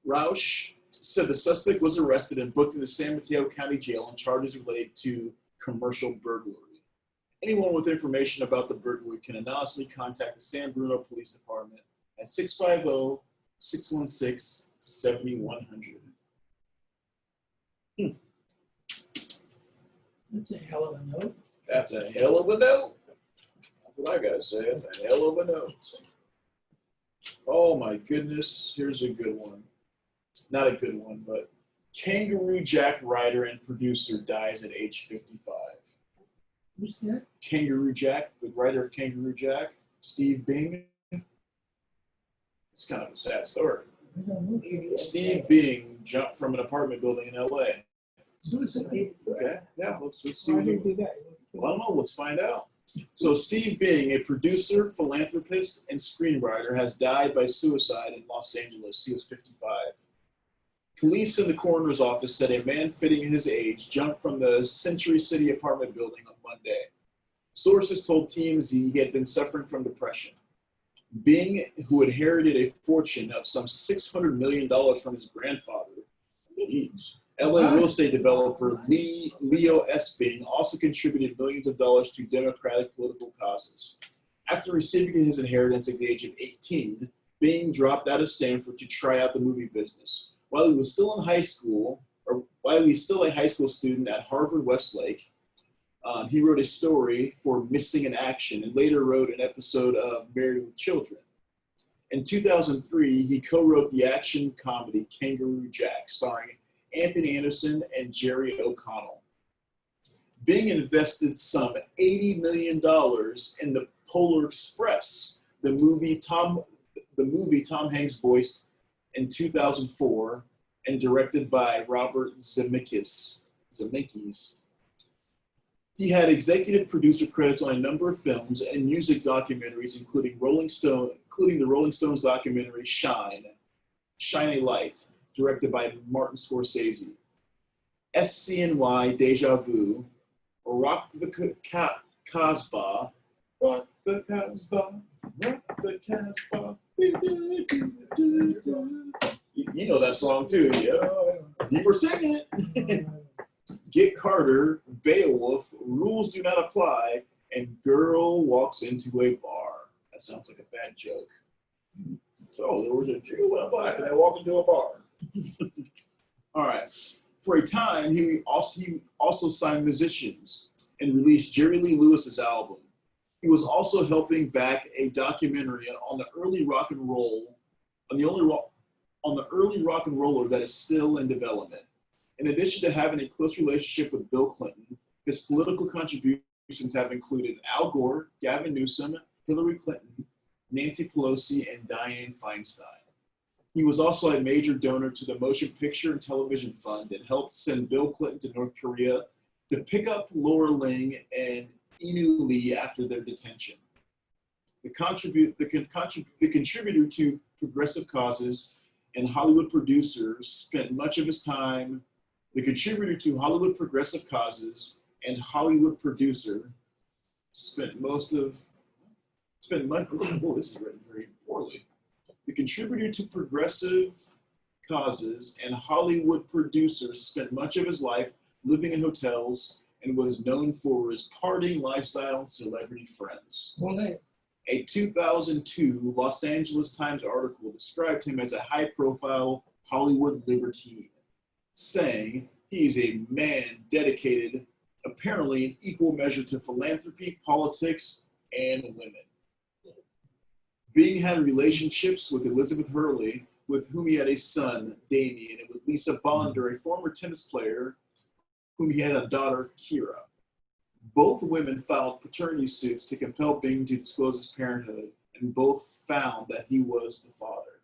Rausch said the suspect was arrested and booked in the San Mateo County Jail on charges related to commercial burglary. Anyone with information about the burglary can anonymously contact the San Bruno Police Department at 650-616-7100. That's a hell of a note. That's a hell of a note. That's what I gotta say. That's a hell of a note. Oh my goodness. Here's a good one. Not a good one, but Kangaroo Jack writer and producer dies at age 55. Who's that? Kangaroo Jack, the writer of Kangaroo Jack, Steve Bing. It's kind of a sad story. I don't know. Steve Bing jumped from an apartment building in LA. Suicide. Okay, yeah, let's see. Why What did we, he do that? well, I don't know. Let's find out. So Steve Bing, a producer, philanthropist, and screenwriter, has died by suicide in Los Angeles. He was 55. Police in the coroner's office said a man fitting his age jumped from the Century City apartment building on Monday. Sources told TMZ he had been suffering from depression. Bing, who inherited a fortune of some $600 million from his grandfather, LA real estate developer Leo S. Bing also contributed millions of dollars to Democratic political causes. After receiving his inheritance at the age of 18, Bing dropped out of Stanford to try out the movie business. While he was still a high school student at Harvard Westlake, he wrote a story for Missing in Action and later wrote an episode of Married with Children. In 2003, he co-wrote the action comedy Kangaroo Jack, starring Anthony Anderson and Jerry O'Connell. Bing invested some $80 million in the Polar Express, the movie Tom Hanks voiced in 2004 and directed by Robert Zemeckis. He had executive producer credits on a number of films and music documentaries, including the Rolling Stones documentary Shine a Light, directed by Martin Scorsese, SCNY Deja Vu, Rock the Casbah, Rock the Casbah, Rock the Casbah. You know that song too, yeah. You were singing it. Get Carter, Beowulf, Rules Do Not Apply, and Girl Walks Into a Bar. That sounds like a bad joke. So there was a Jew went black and they walked into a bar. All right. For a time, he also signed musicians and released Jerry Lee Lewis's album. He was also helping back a documentary on the early rock and roll, on the early rock and roller that is still in development. In addition to having a close relationship with Bill Clinton, his political contributions have included Al Gore, Gavin Newsom, Hillary Clinton, Nancy Pelosi, and Dianne Feinstein. He was also a major donor to the Motion Picture and Television Fund and helped send Bill Clinton to North Korea to pick up Laura Ling and Inu Lee after their detention. The contributor to progressive causes and Hollywood producer spent much of his time. The contributor to Hollywood progressive causes and Hollywood producer spent much. Oh, this is written very poorly. The contributor to progressive causes and Hollywood producer spent much of his life living in hotels and was known for his partying lifestyle and celebrity friends. Well, A 2002 Los Angeles Times article described him as a high-profile Hollywood libertine, saying he's a man dedicated, apparently in equal measure, to philanthropy, politics, and women. Bing had relationships with Elizabeth Hurley, with whom he had a son, Damien, and with Lisa Bonder, a former tennis player, whom he had a daughter, Kira. Both women filed paternity suits to compel Bing to disclose his parenthood, and both found that he was the father.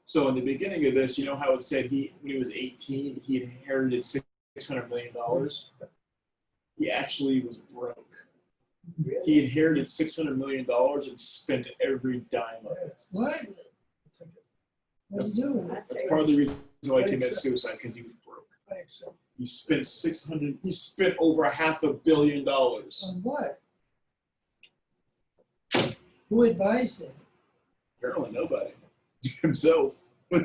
So in the beginning of this, you know how it said when he was 18, he inherited $600 million? He actually was broke. He inherited $600 million and spent every dime of it. what? What are you doing? I'd That's say part of the reason why he committed suicide, because he was broke. Thanks. He spent over $500 million. On what? Who advised him? Apparently nobody. Himself. I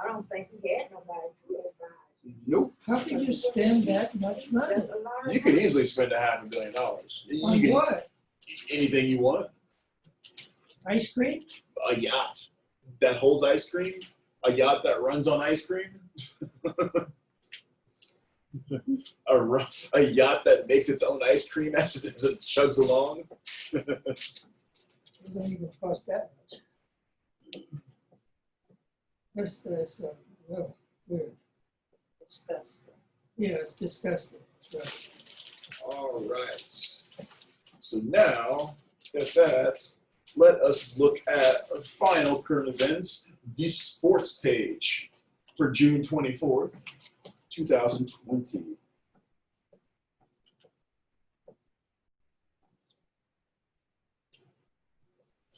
don't think he had nobody to advise. Nope. How could you spend that much money? There's a lot of You could money. easily spend $500 million. You On can what? anything you want. Ice cream? A yacht that holds ice cream. A yacht that runs on ice cream. a yacht that makes its own ice cream as it chugs along. It don't even cost that much. That's well, weird. Disgusting. Yeah, it's disgusting. That's right. All right. So now that that's let us look at our final current events, the sports page for June 24th, 2020.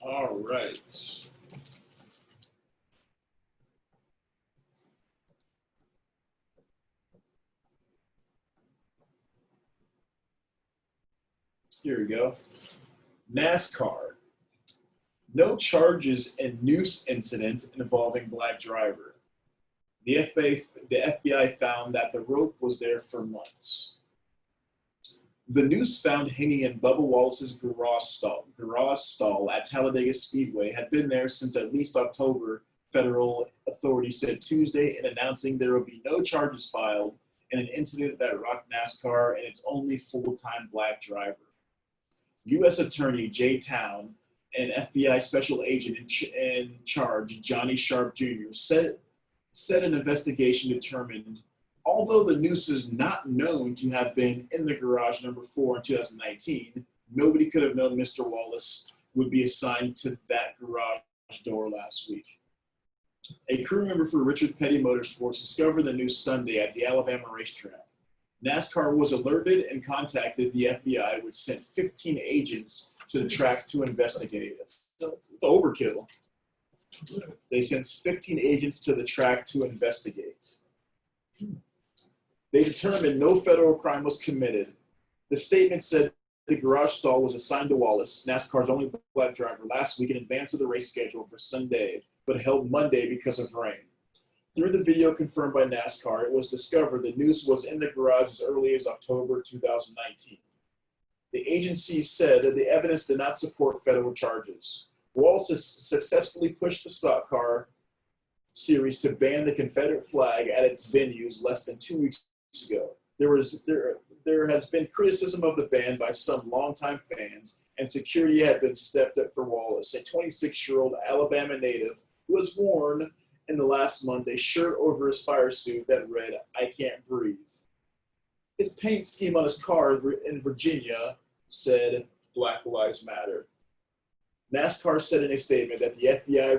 All right. Here we go. NASCAR. No charges in noose incident involving black driver. The FBI found that the rope was there for months. The noose found hanging in Bubba Wallace's garage stall at Talladega Speedway had been there since at least October, federal authorities said Tuesday in announcing there will be no charges filed in an incident that rocked NASCAR and its only full-time black driver. U.S. Attorney Jay Town and FBI Special Agent in charge, Johnny Sharp Jr., said an investigation determined, although the noose is not known to have been in the garage number 4 in 2019, nobody could have known Mr. Wallace would be assigned to that garage door last week. A crew member for Richard Petty Motorsports discovered the noose Sunday at the Alabama racetrack. NASCAR was alerted and contacted the FBI, which sent 15 agents to the track to investigate. It's overkill. They sent 15 agents to the track to investigate. They determined no federal crime was committed. The statement said the garage stall was assigned to Wallace, NASCAR's only black driver, last week in advance of the race schedule for Sunday, but held Monday because of rain. Through the video confirmed by NASCAR, it was discovered the noose was in the garage as early as October 2019. The agency said that the evidence did not support federal charges. Wallace successfully pushed the stock car series to ban the Confederate flag at its venues less than 2 weeks ago. There has been criticism of the ban by some longtime fans, and security had been stepped up for Wallace, a 26-year-old Alabama native who has worn in the last month a shirt over his fire suit that read, "I can't breathe." His paint scheme on his car in Virginia said, "Black Lives Matter." NASCAR said in a statement that the FBI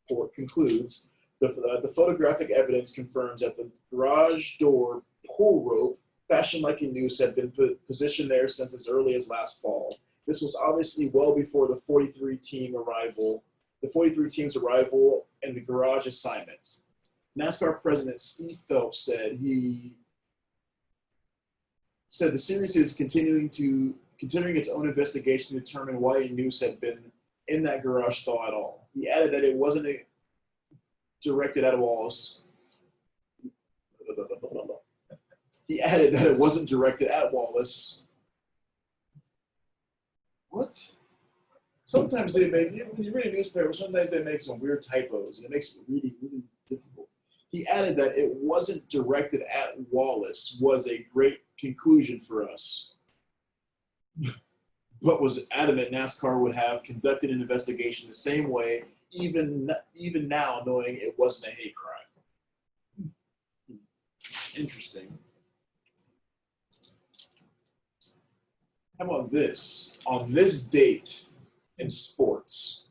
report concludes the photographic evidence confirms that the garage door pull rope, fashioned like a noose, had been positioned there since as early as last fall. This was obviously well before the 43 team's arrival and the garage assignment. NASCAR President Steve Phelps said the series is continuing its own investigation to determine why a noose had been in that garage stall at all. He added that it wasn't directed at Wallace. He added that it wasn't directed at Wallace. What? Sometimes they make, when you read a newspaper, sometimes they make some weird typos, and it makes it really, really difficult. He added that it wasn't directed at Wallace was a great conclusion for us, but was adamant NASCAR would have conducted an investigation the same way, even now knowing it wasn't a hate crime. Interesting. How about this? On this date in sports,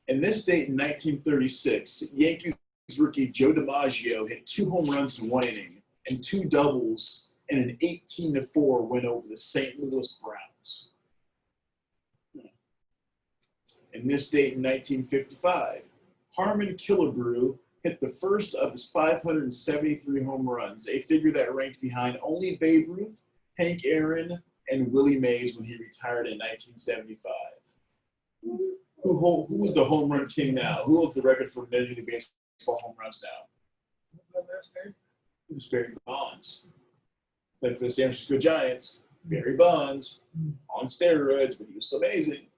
in this date in 1936, Yankees rookie Joe DiMaggio hit 2 home runs in 1 inning and 2 doubles in an 18-4 win over the St. Louis Browns. In this date in 1955, Harmon Killebrew hit the first of his 573 home runs, a figure that ranked behind only Babe Ruth, Hank Aaron, and Willie Mays when he retired in 1975. Who's the home run king now? Who holds the record for Major League Baseball home runs now? It was Barry Bonds. But for the San Francisco Giants, Barry Bonds, on steroids, but he was still amazing.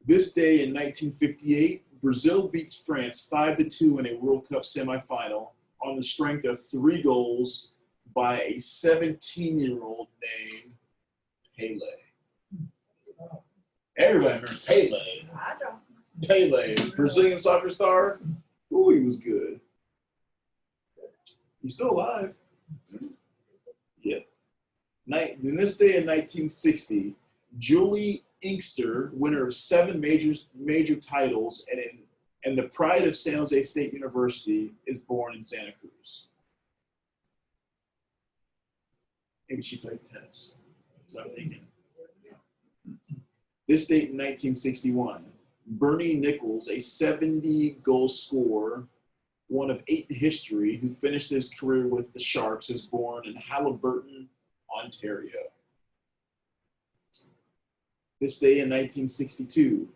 This day in 1958, Brazil beats France 5-2 in a World Cup semifinal on the strength of 3 goals by a 17-year-old named Pele. Everybody remembers Pele. I don't. Pele, Brazilian soccer star. Ooh, he was good. He's still alive. Yeah. In this day in 1960, Julie inkster, winner of 7 major titles, and the pride of San Jose State University, is born in Santa Cruz. Maybe she played tennis. That's what I'm thinking. This date in 1961, Bernie Nichols, a 70-goal scorer, one of 8 in history, who finished his career with the Sharks, is born in Haliburton, Ontario. This day in 1962,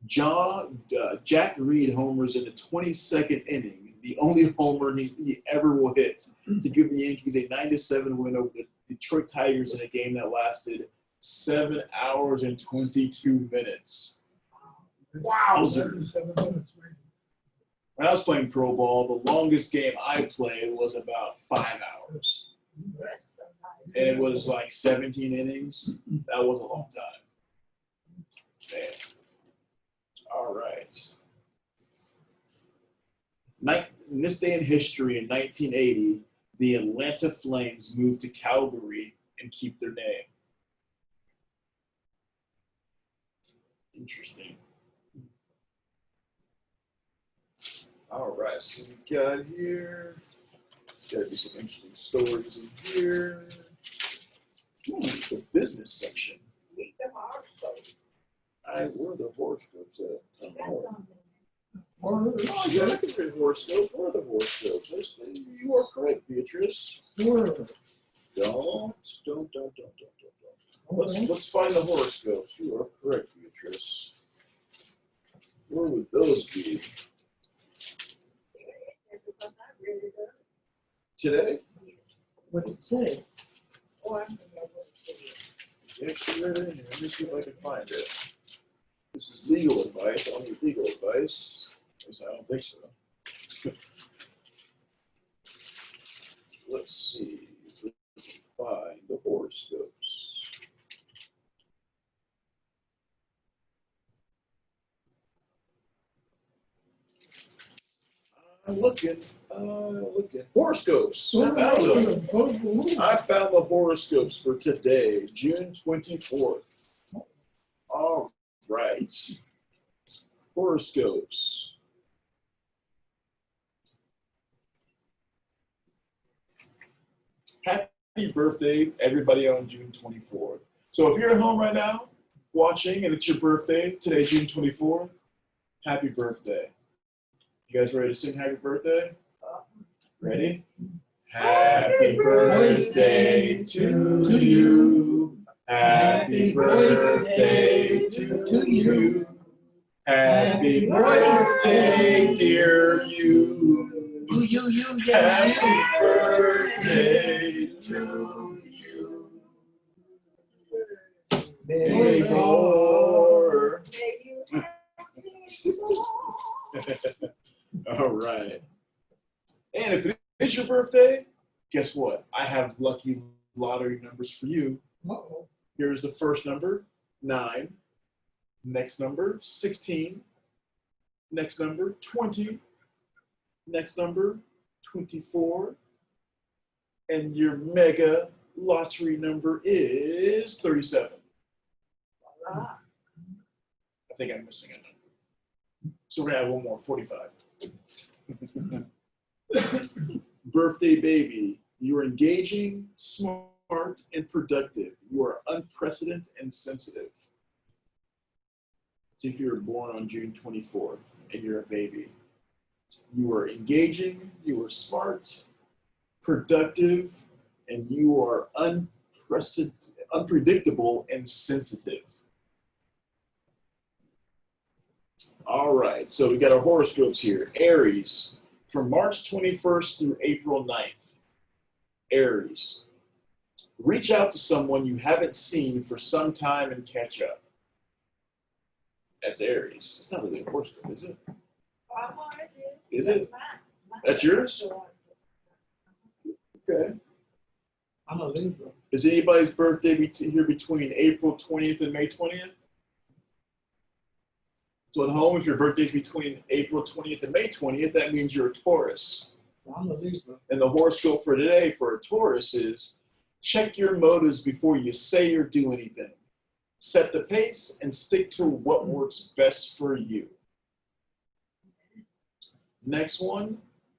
Jack Reed homers in the 22nd inning, the only homer he ever will hit, to give the Yankees a 9-7 win over the Detroit Tigers in a game that lasted 7 hours and 22 minutes. Wowzer. 7 minutes, man. When I was playing pro ball, the longest game I played was about 5 hours. And it was like 17 innings. That was a long time. Man. All right. In this day in history, in 1980, the Atlanta Flames moved to Calgary and keep their name. Interesting. All right, so we got here. Gotta be some interesting stories in here. Ooh, the business section. Read the horoscope. Where are the horoscopes at? I don't That's know. on there. Or, Oh, yeah, I can read horoscopes. Where are the horoscopes? You are correct, Beatrice. or, Don't. Let's find the horoscopes. You are correct, Beatrice. Where would those be? Because I read it up. Today? what did it say? Oh, I forget what it is. Yeah, she read it in here. Let me see if I can find it. This is legal advice. I don't need legal advice. At least I don't think so. Let's see if we can find the horoscopes. I'm looking. Horoscopes. I found them. I found the horoscopes for today, June 24th. All right. Horoscopes. Happy birthday, everybody, on June 24th. So if you're at home right now watching and it's your birthday today, June 24th, happy birthday. You guys ready to sing happy birthday? Ready? Happy birthday to you. Happy birthday to you. Happy birthday, dear you. Happy birthday to you. Many more. All right. And if it is your birthday, guess what? I have lucky lottery numbers for you. Uh-oh. Here's the first number, 9. Next number, 16. Next number, 20. Next number, 24. And your mega lottery number is 37. Ah, I think I'm missing a number. So we're going to add one more, 45. Birthday baby, you are engaging, smart, and productive. You are unprecedented and sensitive. So if you were born on June 24th and you're a baby, you are engaging, you are smart, productive, and you are unpredictable and sensitive. All right, so we got our horoscopes here. Aries, from March 21st through April 9th. Aries, reach out to someone you haven't seen for some time and catch up. That's Aries. It's not really a horoscope, is it? I'm on it. Is it? Mine. That's yours? Okay. I'm a Libra. Is anybody's birthday here between April 20th and May 20th? So at home, if your birthday's between April 20th and May 20th, that means you're a Taurus. I'm a Libra. And the horoscope for today for a Taurus is check your motives before you say or do anything. Set the pace and stick to what works best for you. Next one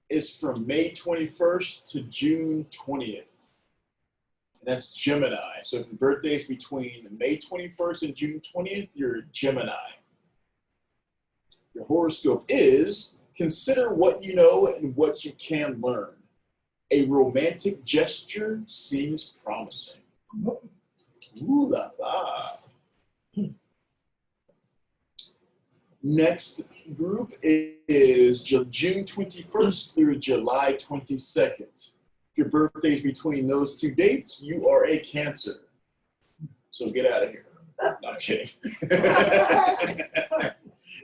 is from May 21st to June 20th. And that's Gemini. So if your birthday is between May 21st and June 20th, you're a Gemini. Your horoscope is consider what you know and what you can learn. A romantic gesture seems promising. Ooh la la. Next group is June 21st through July 22nd. If your birthday is between those two dates, you are a Cancer. So get out of here. No, I'm kidding.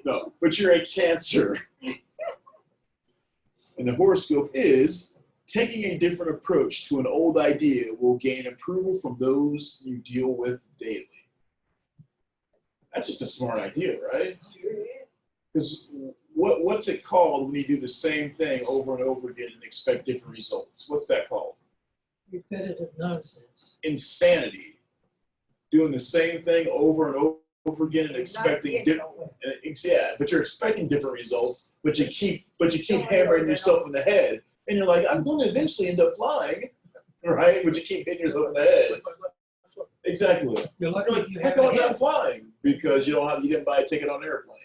No, but you're a Cancer. And the horoscope is taking a different approach to an old idea will gain approval from those you deal with daily. That's just a smart idea, right? Because what's it called when you do the same thing over and over again and expect different results? What's that called? Repetitive nonsense. Insanity. Doing the same thing over and over again and expecting different. Yeah, but you're expecting different results, but you keep hammering yourself in the head, and you're like, I'm going to eventually end up flying, right? But you keep hitting yourself in the head. Exactly. You're lucky if you Heck, have I'm a not head. flying because you didn't buy a ticket on an airplane.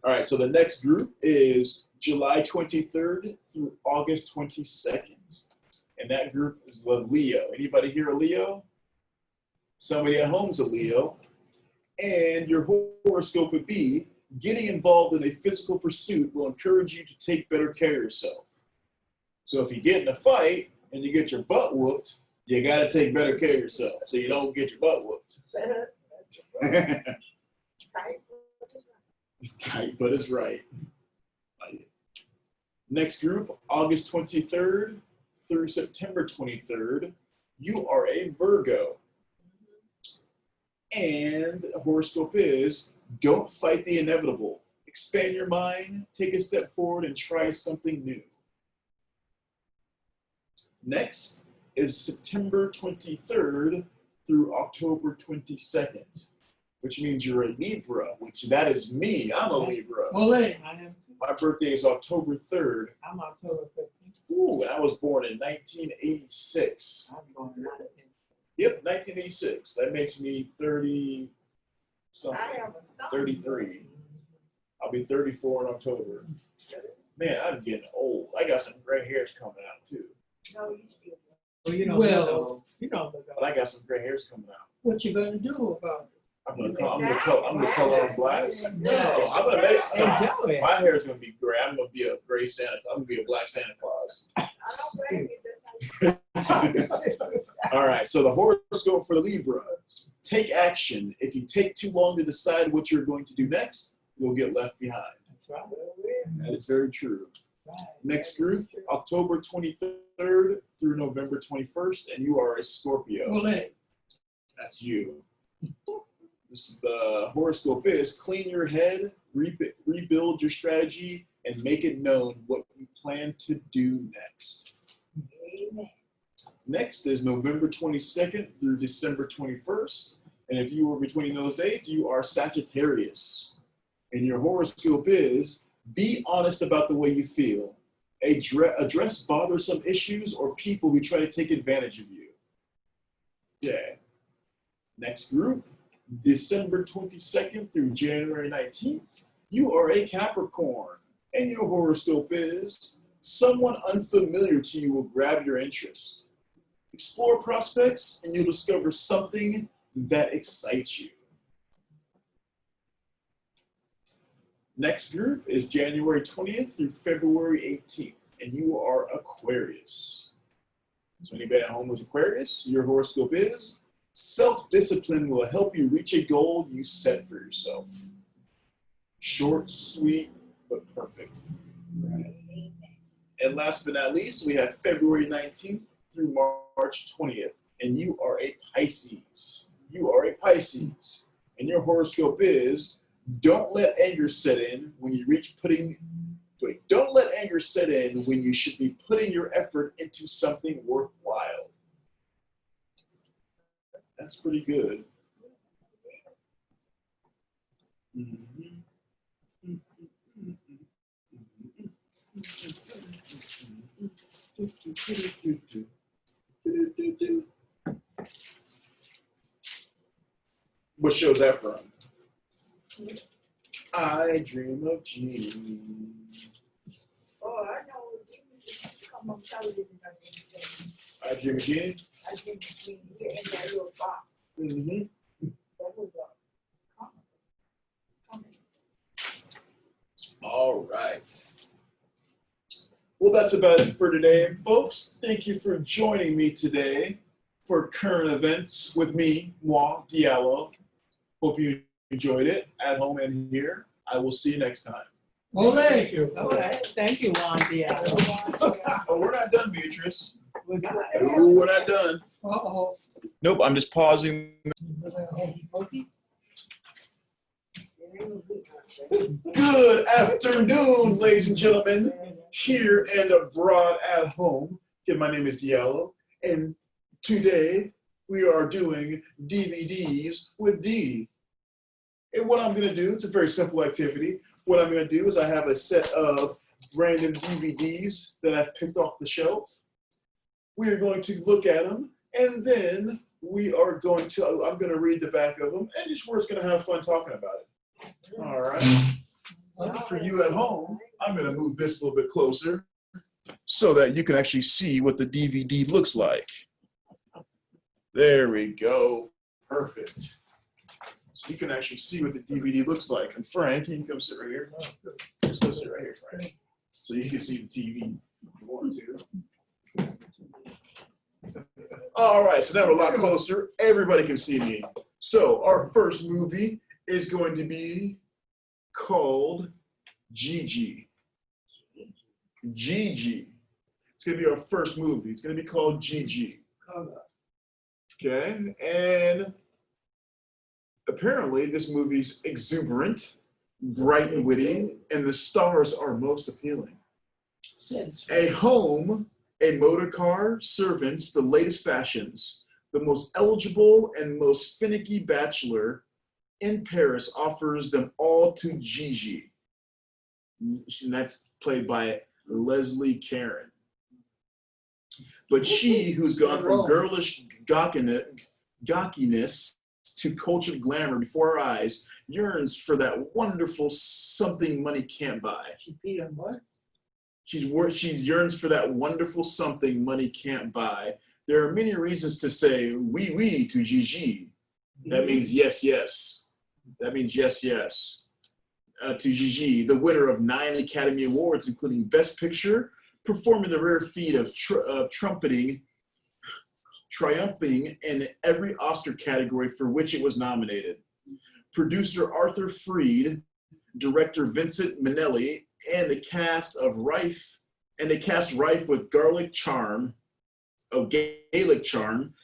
All right, so the next group is July 23rd through August 22nd. And that group is Leo. Anybody here a Leo? Somebody at home's a Leo. And your horoscope would be getting involved in a physical pursuit will encourage you to take better care of yourself. So if you get in a fight and you get your butt whooped, you got to take better care of yourself so you don't get your butt whooped. It's tight, but it's right. Next group, August 23rd through September 23rd, you are a Virgo. And horoscope is, don't fight the inevitable. Expand your mind, take a step forward, and try something new. Next is September 23rd through October 22nd, which means you're a Libra, which that is me. I'm a Libra. Well, hey, I am too. My birthday is October 3rd. I'm October 15th. Ooh, and I was born in 1986. I'm going 19. Yep, 1986. That makes me 30 something. I have a son. 33. I'll be 34 in October. Man, I'm getting old. I got some gray hairs coming out too. No, you still. Well, you know, you know But I got some gray hairs coming out. what you gonna do about I'm gonna color them black. No, Yeah. I'm gonna make. Enjoy it? My hair is gonna be gray. I'm gonna be a gray Santa. I'm gonna be a black Santa Claus. I don't blame you. That's how you All right. So the horoscope for the Libra: take action. If you take too long to decide what you're going to do next, you'll get left behind. That's right. That is very true. Right. Next group, October 23rd through November 21st, and you are a Scorpio. Well, hey, That's you. The horoscope is clean your head, rebuild your strategy, and make it known what you plan to do next. Amen. Next is November 22nd through December 21st. And if you were between those dates, you are Sagittarius. And your horoscope is be honest about the way you feel. Address bothersome issues or people who try to take advantage of you. Yeah. Next group, December 22nd through January 19th. You are a Capricorn. And your horoscope is someone unfamiliar to you will grab your interest. Explore prospects and you'll discover something that excites you. Next group is January 20th through February 18th, and you are Aquarius. So anybody at home with Aquarius, your horoscope is self-discipline will help you reach a goal you set for yourself. Short, sweet, but perfect. Right. And last but not least, we have February 19th through March 20th, and you are a Pisces. You are a Pisces, and your horoscope is don't let anger set in when you don't let anger set in when you should be putting your effort into something worthwhile. That's pretty good. Mhm. What show's that from? I Dream of Jeannie. Oh, I know. Come on television. I Dream of Jeannie? I think we in that little box. Mm-hmm. That was a comedy. All right. Well, that's about it for today, folks. Thank you for joining me today for current events with me, Diallo. Hope you enjoyed it at home and here. I will see you next time. Well, thank you. All right, thank you, Juan Diallo. Oh, we're not done, Beatrice. We're good. No, we're not done. Uh-oh. Nope, I'm just pausing. Good afternoon, ladies and gentlemen, here and abroad at home. Again, my name is Diallo, and today we are doing DVDs with D. And what I'm going to do, it's a very simple activity. What I'm going to do is I have a set of random DVDs that I've picked off the shelf. We are going to look at them, and then I'm going to read the back of them, and we're just going to have fun talking about it. All right. For you at home, I'm going to move this a little bit closer so that you can actually see what the DVD looks like. There we go. Perfect. So you can actually see what the DVD looks like. And Frank, you can come sit right here. Just go sit right here, Frank. So you can see the TV if you want to. All right, so now we're a lot closer. Everybody can see me. So our first movie is going to be called Gigi. Gigi. It's going to be our first movie. It's going to be called Gigi. Okay, and apparently this movie's exuberant, bright and witty, and the stars are most appealing. A home, a motor car, servants, the latest fashions, the most eligible and most finicky bachelor in Paris offers them all to Gigi. And that's played by Leslie Caron. But she, who's gone from girlish gawkiness to cultured glamour before her eyes, yearns for that wonderful something money can't buy. She beat him what? She yearns for that wonderful something money can't buy. There are many reasons to say oui, oui to Gigi. That means yes, yes. That means yes, yes. To Gigi, the winner of 9 Academy Awards, including Best Picture, performing the rare feat of triumphing in every Oscar category for which it was nominated. Producer Arthur Freed, director Vincent Minnelli, and the cast rife with Gaelic charm,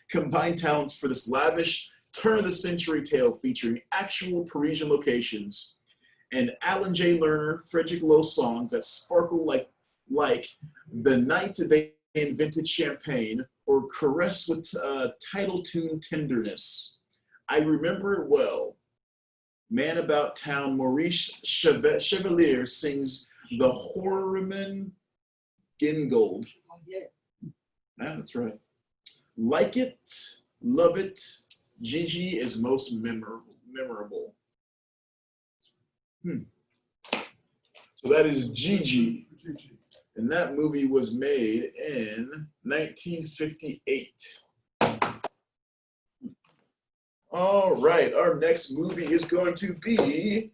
combined talents for this lavish turn-of-the-century tale featuring actual Parisian locations and Alan J. Lerner, Frederick Lowe songs that sparkle like the night they invented champagne or caress with title tune tenderness. I remember it well. Man About Town, Maurice Chevalier sings the Horriman Gingold. Oh, yeah. Yeah, that's right. Like it, love it, Gigi is most memorable. So that is Gigi. And that movie was made in 1958. All right, our next movie is going to be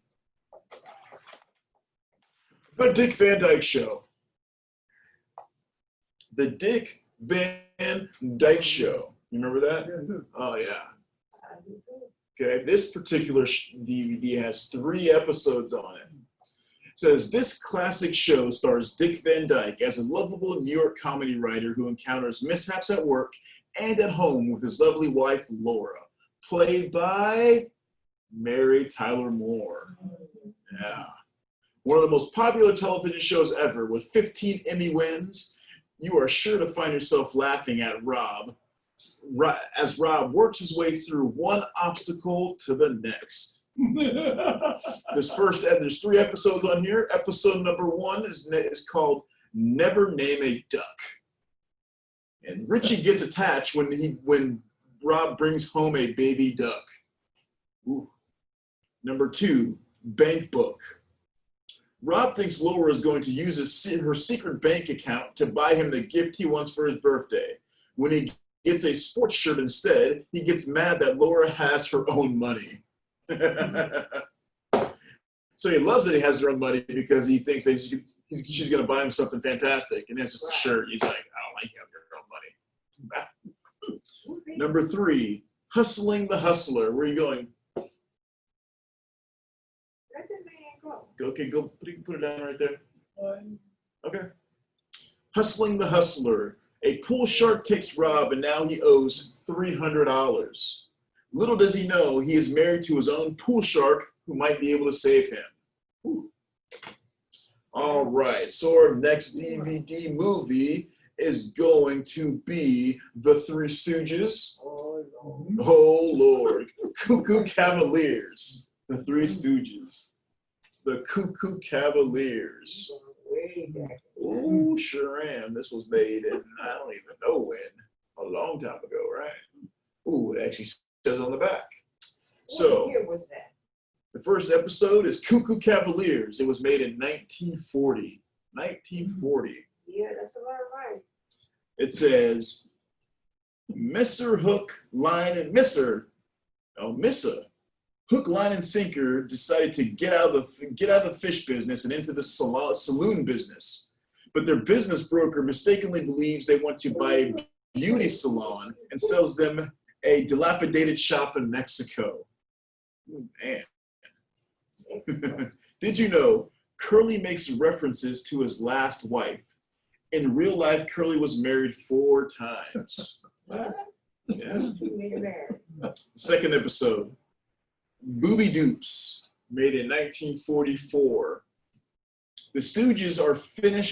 The Dick Van Dyke Show. The Dick Van Dyke Show. You remember that? Oh, yeah. Okay, this particular DVD has 3 episodes on it. It says, this classic show stars Dick Van Dyke as a lovable New York comedy writer who encounters mishaps at work and at home with his lovely wife, Laura, played by Mary Tyler Moore. Yeah. One of the most popular television shows ever with 15 Emmy wins. You are sure to find yourself laughing at Rob, as Rob works his way through one obstacle to the next. There's 3 episodes on here. Episode number 1 is called Never Name a Duck. And Richie gets attached when Rob brings home a baby duck. Ooh. Number 2, Bank Book. Rob thinks Laura is going to use her secret bank account to buy him the gift he wants for his birthday. When he gets a sports shirt instead, he gets mad that Laura has her own money. So he loves that he has her own money because he thinks that she's going to buy him something fantastic. And then it's just a shirt. He's like, I don't like having your own money. Number 3, Hustling the Hustler. Where are you going? Let the man go. Okay, go put it down right there. Okay. Hustling the Hustler. A pool shark takes Rob and now he owes $300. Little does he know he is married to his own pool shark who might be able to save him. Ooh. All right, so our next DVD movie is going to be The Three Stooges. Oh, Lord. Cuckoo Cavaliers. The Three Stooges. The Cuckoo Cavaliers. Way back. Oh, sure am. This was made in, I don't even know when. A long time ago, right? Ooh, it actually says on the back. So, What year was that? the first episode is Cuckoo Cavaliers. It was made in 1940. 1940. Yeah, that's about right. It says, Mr. Hook, Line, and Misser. Oh, Missa. Hook, Line, and Sinker decided to get out of the fish business and into the saloon business. But their business broker mistakenly believes they want to buy a beauty salon and sells them a dilapidated shop in Mexico. Ooh, man. Did you know Curly makes references to his last wife? In real life, Curly was married 4 times. What? Yeah. Too many married. Second episode, Booby Dupes, made in 1944. The Stooges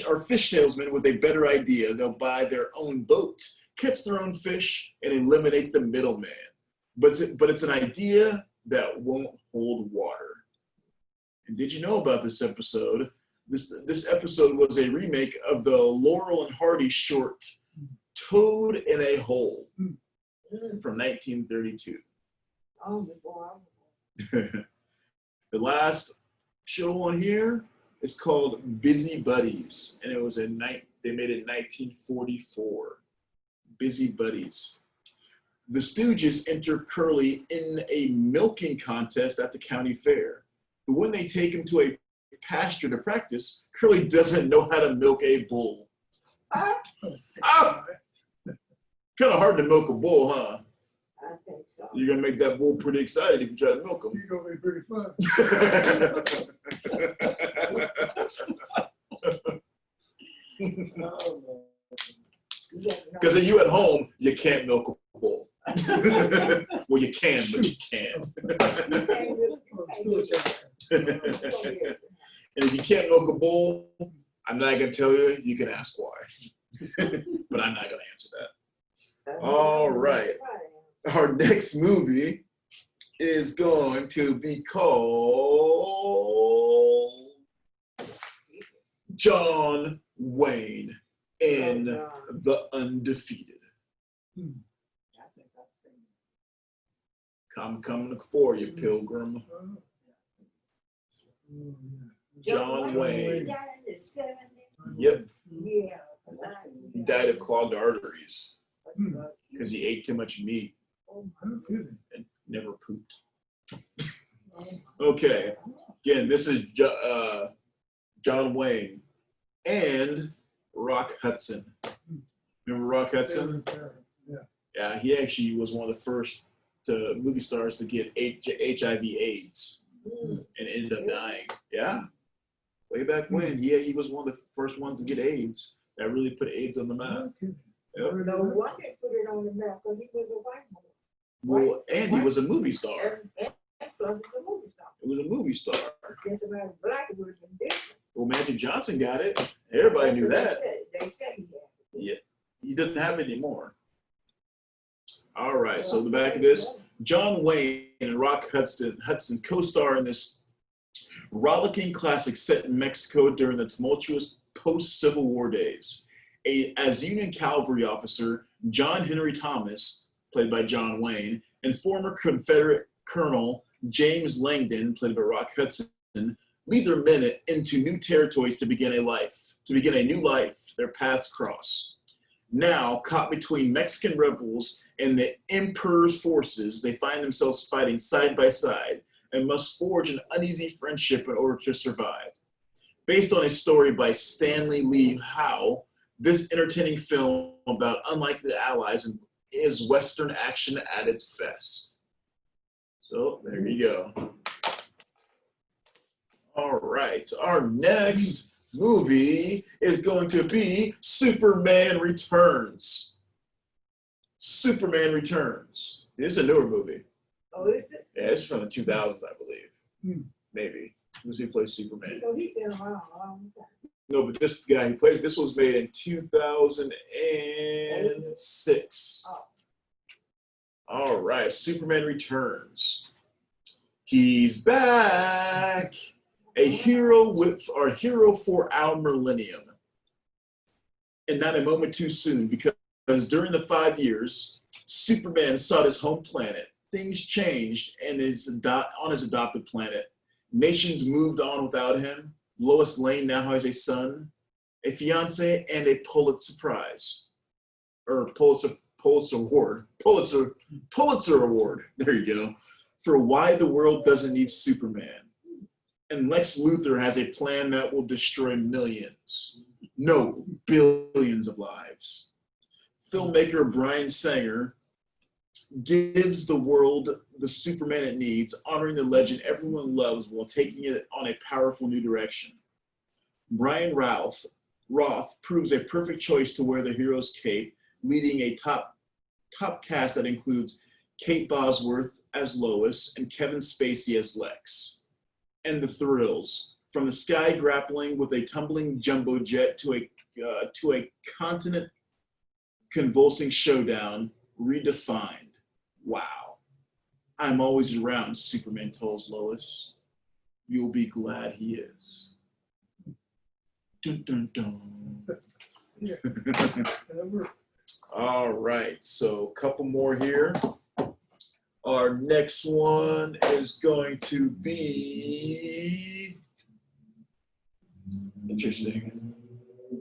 are fish salesmen with a better idea. They'll buy their own boat, catch their own fish, and eliminate the middleman. But it's an idea that won't hold water. And did you know about this episode? This episode was a remake of the Laurel and Hardy short Toad in a Hole from 1932. Oh, before The last show on here is called Busy Buddies, and it was they made it in 1944. Busy Buddies. The Stooges enter Curly in a milking contest at the county fair. But when they take him to a pasture to practice, Curly doesn't know how to milk a bull. I Kind of hard to milk a bull, huh? think so. You're going to make that bull pretty excited if you try to milk him. You're going to be pretty fun. Because then you at home, you can't milk a bull. Well, you can, but you can't. And if you can't milk a bull, I'm not going to tell you. You can ask why. But I'm not going to answer that. All right. Our next movie is going to be called John Wayne in The Undefeated. I'm coming for you, Pilgrim. John Wayne. Yep. Yeah. He died of clogged arteries because he ate too much meat and never pooped. Okay. Again, this is John Wayne and Rock Hudson. Remember Rock Hudson? Yeah, he actually was one of the first movie stars to get HIV/AIDS and ended up dying. Yeah. Way back when, he was one of the first ones to get AIDS. That really put AIDS on the map. Yep. No wonder they put it on the map because he was a white boy. Well, and he was a movie star. And plus it's a movie star. It was a movie star. Just about black it would have been different. Well, Magic Johnson got it. Everybody knew that. They said he had it. Yeah. He doesn't have it anymore. All right, so the back of this, John Wayne and Rock Hudson co-star in this rollicking classic set in Mexico during the tumultuous post-Civil War days. As Union cavalry officer John Henry Thomas, played by John Wayne, and former Confederate Colonel James Langdon, played by Rock Hudson, lead their men into new territories to begin a new life. Their paths cross. Now, caught between Mexican rebels and the Emperor's forces, they find themselves fighting side by side and must forge an uneasy friendship in order to survive. Based on a story by Stanley Lee Howe, this entertaining film about unlikely allies is Western action at its best. So there you go. All right, our next movie is going to be Superman Returns. Superman Returns. This is a newer movie. Oh, is it? Yeah, it's from the 2000s, I believe. Maybe. Who's who plays Superman? So he's been around a long time. No, but this guy who plays this was made in 2006. Oh. All right, Superman Returns. He's back. A hero for our millennium. And not a moment too soon, because during the 5 years Superman sought his home planet, things changed and on his adopted planet. Nations moved on without him. Lois Lane now has a son, a fiance, and a Pulitzer Prize. Or Pulitzer Award. Pulitzer Award. There you go. For why the world doesn't need Superman. And Lex Luthor has a plan that will destroy millions. No, billions of lives. Filmmaker Bryan Singer gives the world the Superman it needs, honoring the legend everyone loves while taking it on a powerful new direction. Brian Roth proves a perfect choice to wear the hero's cape, leading a top cast that includes Kate Bosworth as Lois and Kevin Spacey as Lex. And the thrills, from the sky grappling with a tumbling jumbo jet to a continent convulsing showdown redefined. Wow. I'm always around, Superman tells Lois. You'll be glad he is. Dun, dun, dun. All right, so a couple more here. Our next one is going to be interesting.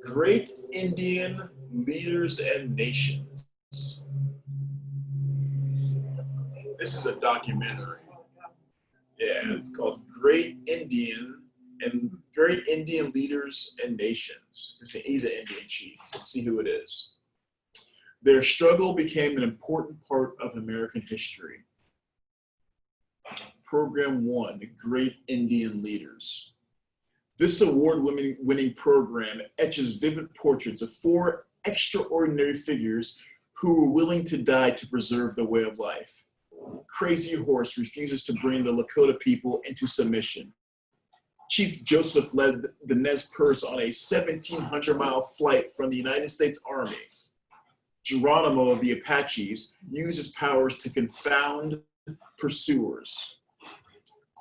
Great Indian Leaders and Nations. This is a documentary. Yeah, it's called Great Indian Leaders and Nations. He's an Indian chief. Let's see who it is. Their struggle became an important part of American history. Program 1, Great Indian Leaders. This award-winning program etches vivid portraits of 4 extraordinary figures who were willing to die to preserve their way of life. Crazy Horse refuses to bring the Lakota people into submission. Chief Joseph led the Nez Perce on a 1,700-mile flight from the United States Army. Geronimo of the Apaches used his powers to confound pursuers.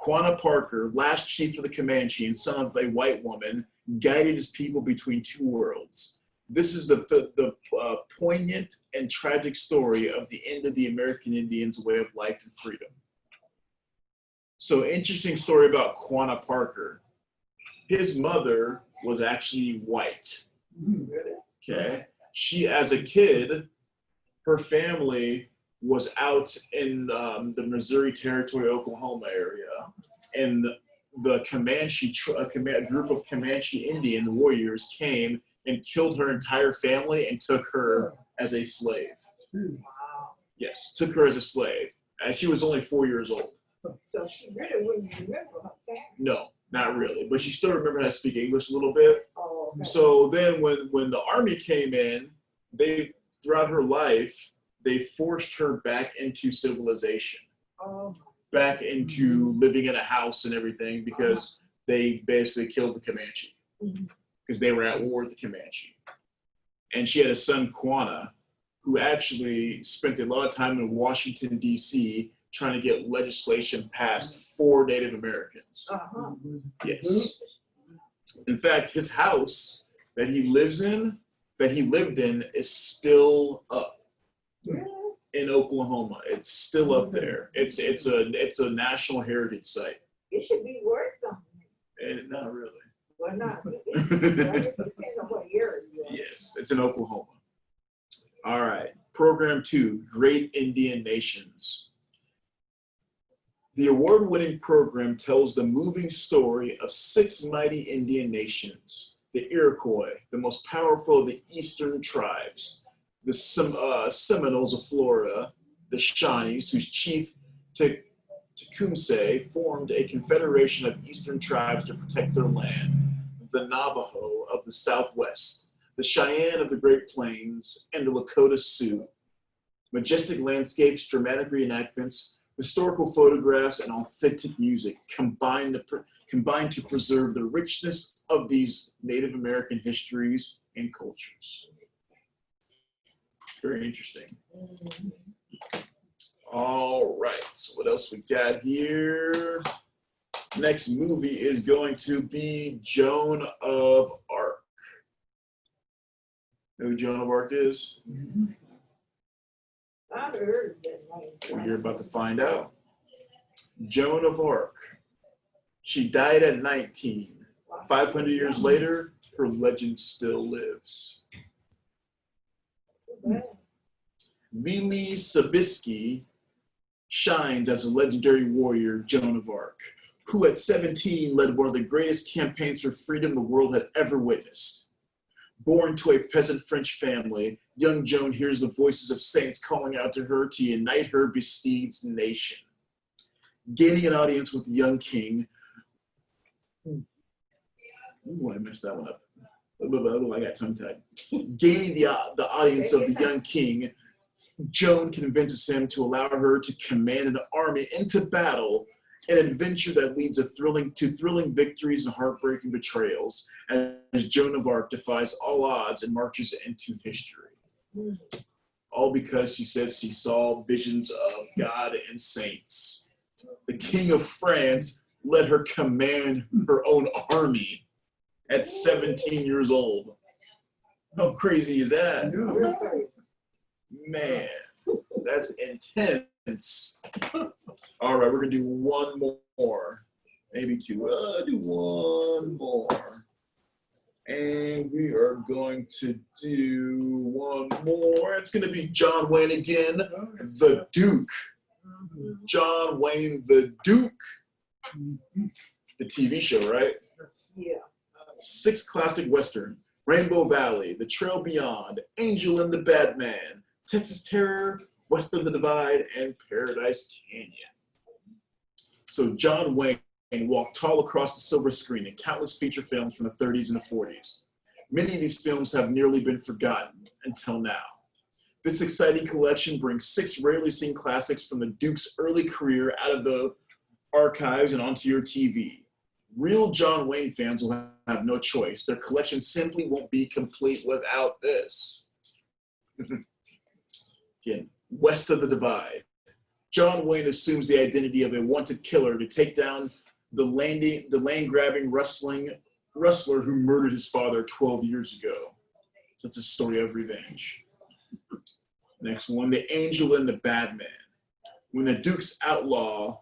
Quanah Parker, last chief of the Comanche and son of a white woman, guided his people between 2 worlds. This is the poignant and tragic story of the end of the American Indians' way of life and freedom. So, interesting story about Quanah Parker. His mother was actually white. Okay. She, as a kid, her family was out in the Missouri Territory, Oklahoma area, and the Comanche, a group of Comanche Indian warriors came and killed her entire family and took her as a slave. Wow. Yes, took her as a slave. And she was only 4 years old. So she really wouldn't remember her family. No, not really, but she still remembered how to speak English a little bit. Oh, okay. So then when the army came in, throughout her life, they forced her back into civilization, back into living in a house and everything, because they basically killed the Comanche because they were at war with the Comanche. And she had a son, Quanah, who actually spent a lot of time in Washington, D.C., trying to get legislation passed for Native Americans. Uh-huh. Yes. In fact, his house that he lived in, is still up in Oklahoma. It's still up there. It's a national heritage site. It should be worth something. And not really. Well, not. It depends on what area you're in. Yes, it's in Oklahoma. All right. Program 2, Great Indian Nations. The award-winning program tells the moving story of 6 mighty Indian nations: the Iroquois, the most powerful of the eastern tribes, the Seminoles of Florida, the Shawnees, whose chief Tecumseh formed a confederation of eastern tribes to protect their land, the Navajo of the Southwest, the Cheyenne of the Great Plains, and the Lakota Sioux. Majestic landscapes, dramatic reenactments, historical photographs, and authentic music combine to preserve the richness of these Native American histories and cultures. Very interesting. All right, so what else we got here? Next movie is going to be Joan of Arc. Know who Joan of Arc is? I've heard that name. Well, you're about to find out. Joan of Arc. She died at 19. 500 years later, her legend still lives. Lili Sobieski shines as a legendary warrior, Joan of Arc, who at 17 led one of the greatest campaigns for freedom the world had ever witnessed. Born to a peasant French family, young Joan hears the voices of saints calling out to her to unite her besieged nation. Gaining an audience with the young king. Ooh, I messed that one up. I got tongue-tied. Gaining the audience of the young king, Joan convinces him to allow her to command an army into battle, an adventure that leads to thrilling victories and heartbreaking betrayals, as Joan of Arc defies all odds and marches into history. All because she said she saw visions of God and saints. The King of France let her command her own army at 17 years old. How crazy is that? Man, that's intense. All right, we're going to do one more. Maybe two. Do one more. And we are going to do one more. It's going to be John Wayne again, the Duke. John Wayne, the Duke. The TV show, right? Yeah. 6 classic Western: Rainbow Valley, The Trail Beyond, Angel and the Bad Man, Texas Terror, West of the Divide, and Paradise Canyon. So John Wayne walked tall across the silver screen in countless feature films from the 30s and the 40s. Many of these films have nearly been forgotten until now. This exciting collection brings 6 rarely seen classics from the Duke's early career out of the archives and onto your TV. Real John Wayne fans will have no choice. Their collection simply won't be complete without this. Again, West of the Divide. John Wayne assumes the identity of a wanted killer to take down the land-grabbing rustler who murdered his father 12 years ago. So it's a story of revenge. Next one, The Angel and the Bad Man. When the Duke's outlaw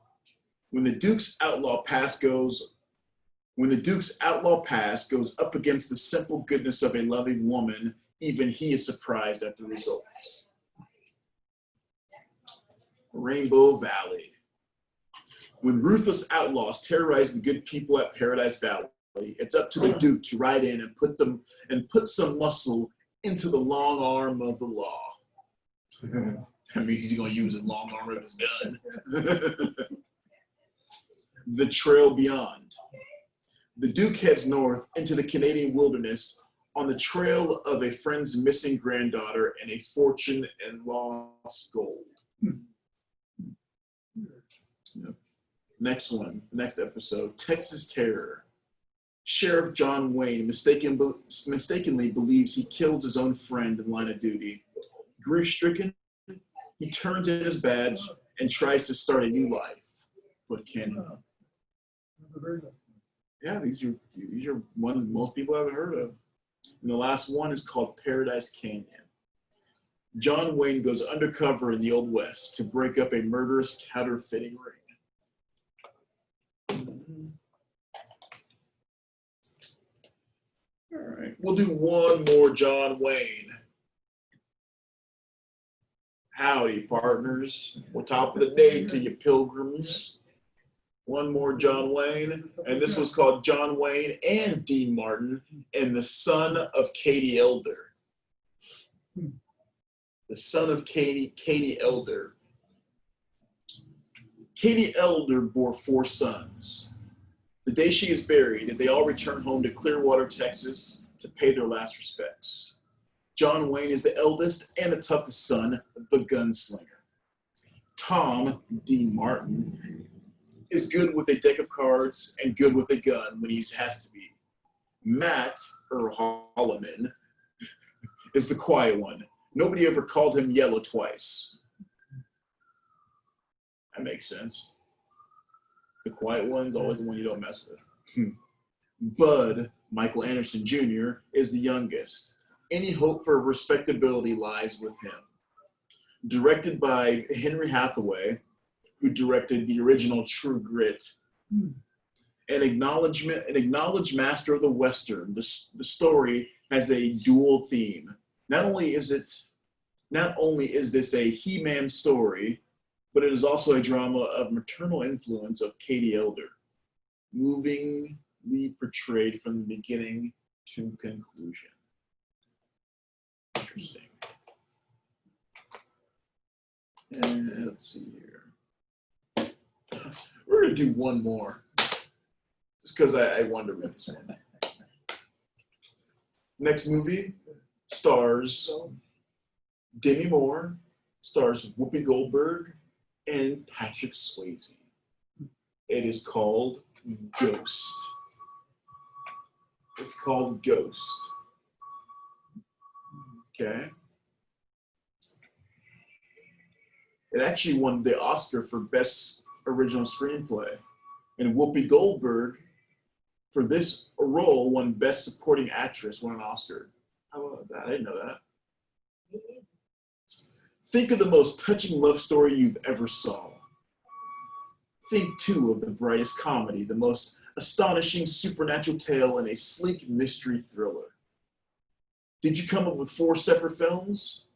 pass goes up against the simple goodness of a loving woman, even he is surprised at the results. Rainbow Valley. When ruthless outlaws terrorize the good people at Paradise Valley, it's up to the Duke to ride in and put some muscle into the long arm of the law. That means he's going to use the long arm of his gun. The Trail Beyond. The Duke heads north into the Canadian wilderness on the trail of a friend's missing granddaughter and a fortune and lost gold. Yep. Next one, next episode, Texas Terror. Sheriff John Wayne mistakenly believes he killed his own friend in line of duty. Grief-stricken, he turns in his badge and tries to start a new life. But can he? Yeah, these are ones most people haven't heard of. And the last one is called Paradise Canyon. John Wayne goes undercover in the Old West to break up a murderous counterfeiting ring. All right, we'll do one more John Wayne. Howdy, partners. We're top of the day to you pilgrims. One more John Wayne, and this was called John Wayne and Dean Martin and the son of Katie Elder. The son of Katie Elder. Katie Elder bore 4 sons. The day she is buried, they all return home to Clearwater, Texas to pay their last respects. John Wayne is the eldest and the toughest son, the gunslinger. Tom, Dean Martin, is good with a deck of cards and good with a gun when he has to be. Matt, or Holloman, is the quiet one. Nobody ever called him yellow twice. That makes sense. The quiet one's always the one you don't mess with. Bud, Michael Anderson Jr., is the youngest. Any hope for respectability lies with him. Directed by Henry Hathaway, who directed the original True Grit, an acknowledged master of the Western. The story has a dual theme. Not only is this a He-Man story, but it is also a drama of maternal influence of Katie Elder, movingly portrayed from the beginning to conclusion. Interesting. And let's see here. We're going to do one more, just because I wanted to read this one. Next movie stars Demi Moore, stars Whoopi Goldberg, and Patrick Swayze. It is called Ghost. It's called Ghost. Okay. It actually won the Oscar for Best Original Screenplay. And Whoopi Goldberg, for this role, won Best Supporting Actress, won an Oscar. How about that? I didn't know that. Think of the most touching love story you've ever saw. Think, too, of the brightest comedy, the most astonishing supernatural tale, and a sleek mystery thriller. Did you come up with 4 separate films?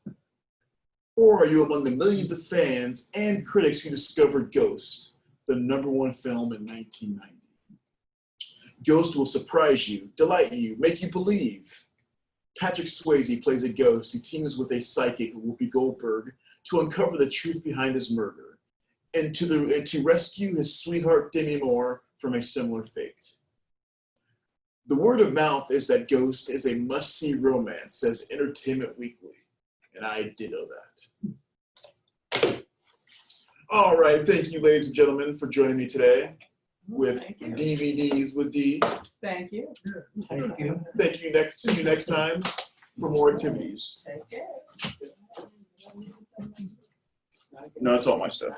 Or are you among the millions of fans and critics who discovered Ghost, the #1 film in 1990? Ghost will surprise you, delight you, make you believe. Patrick Swayze plays a ghost who teams with a psychic, Whoopi Goldberg, to uncover the truth behind his murder and to rescue his sweetheart Demi Moore from a similar fate. The word of mouth is that Ghost is a must-see romance, says Entertainment Weekly, and I ditto that. All right, thank you, ladies and gentlemen, for joining me today with Thank you. DVDs with D. Thank you. Thank you. Thank you. See you next time for more activities. Take care. No, it's all my stuff.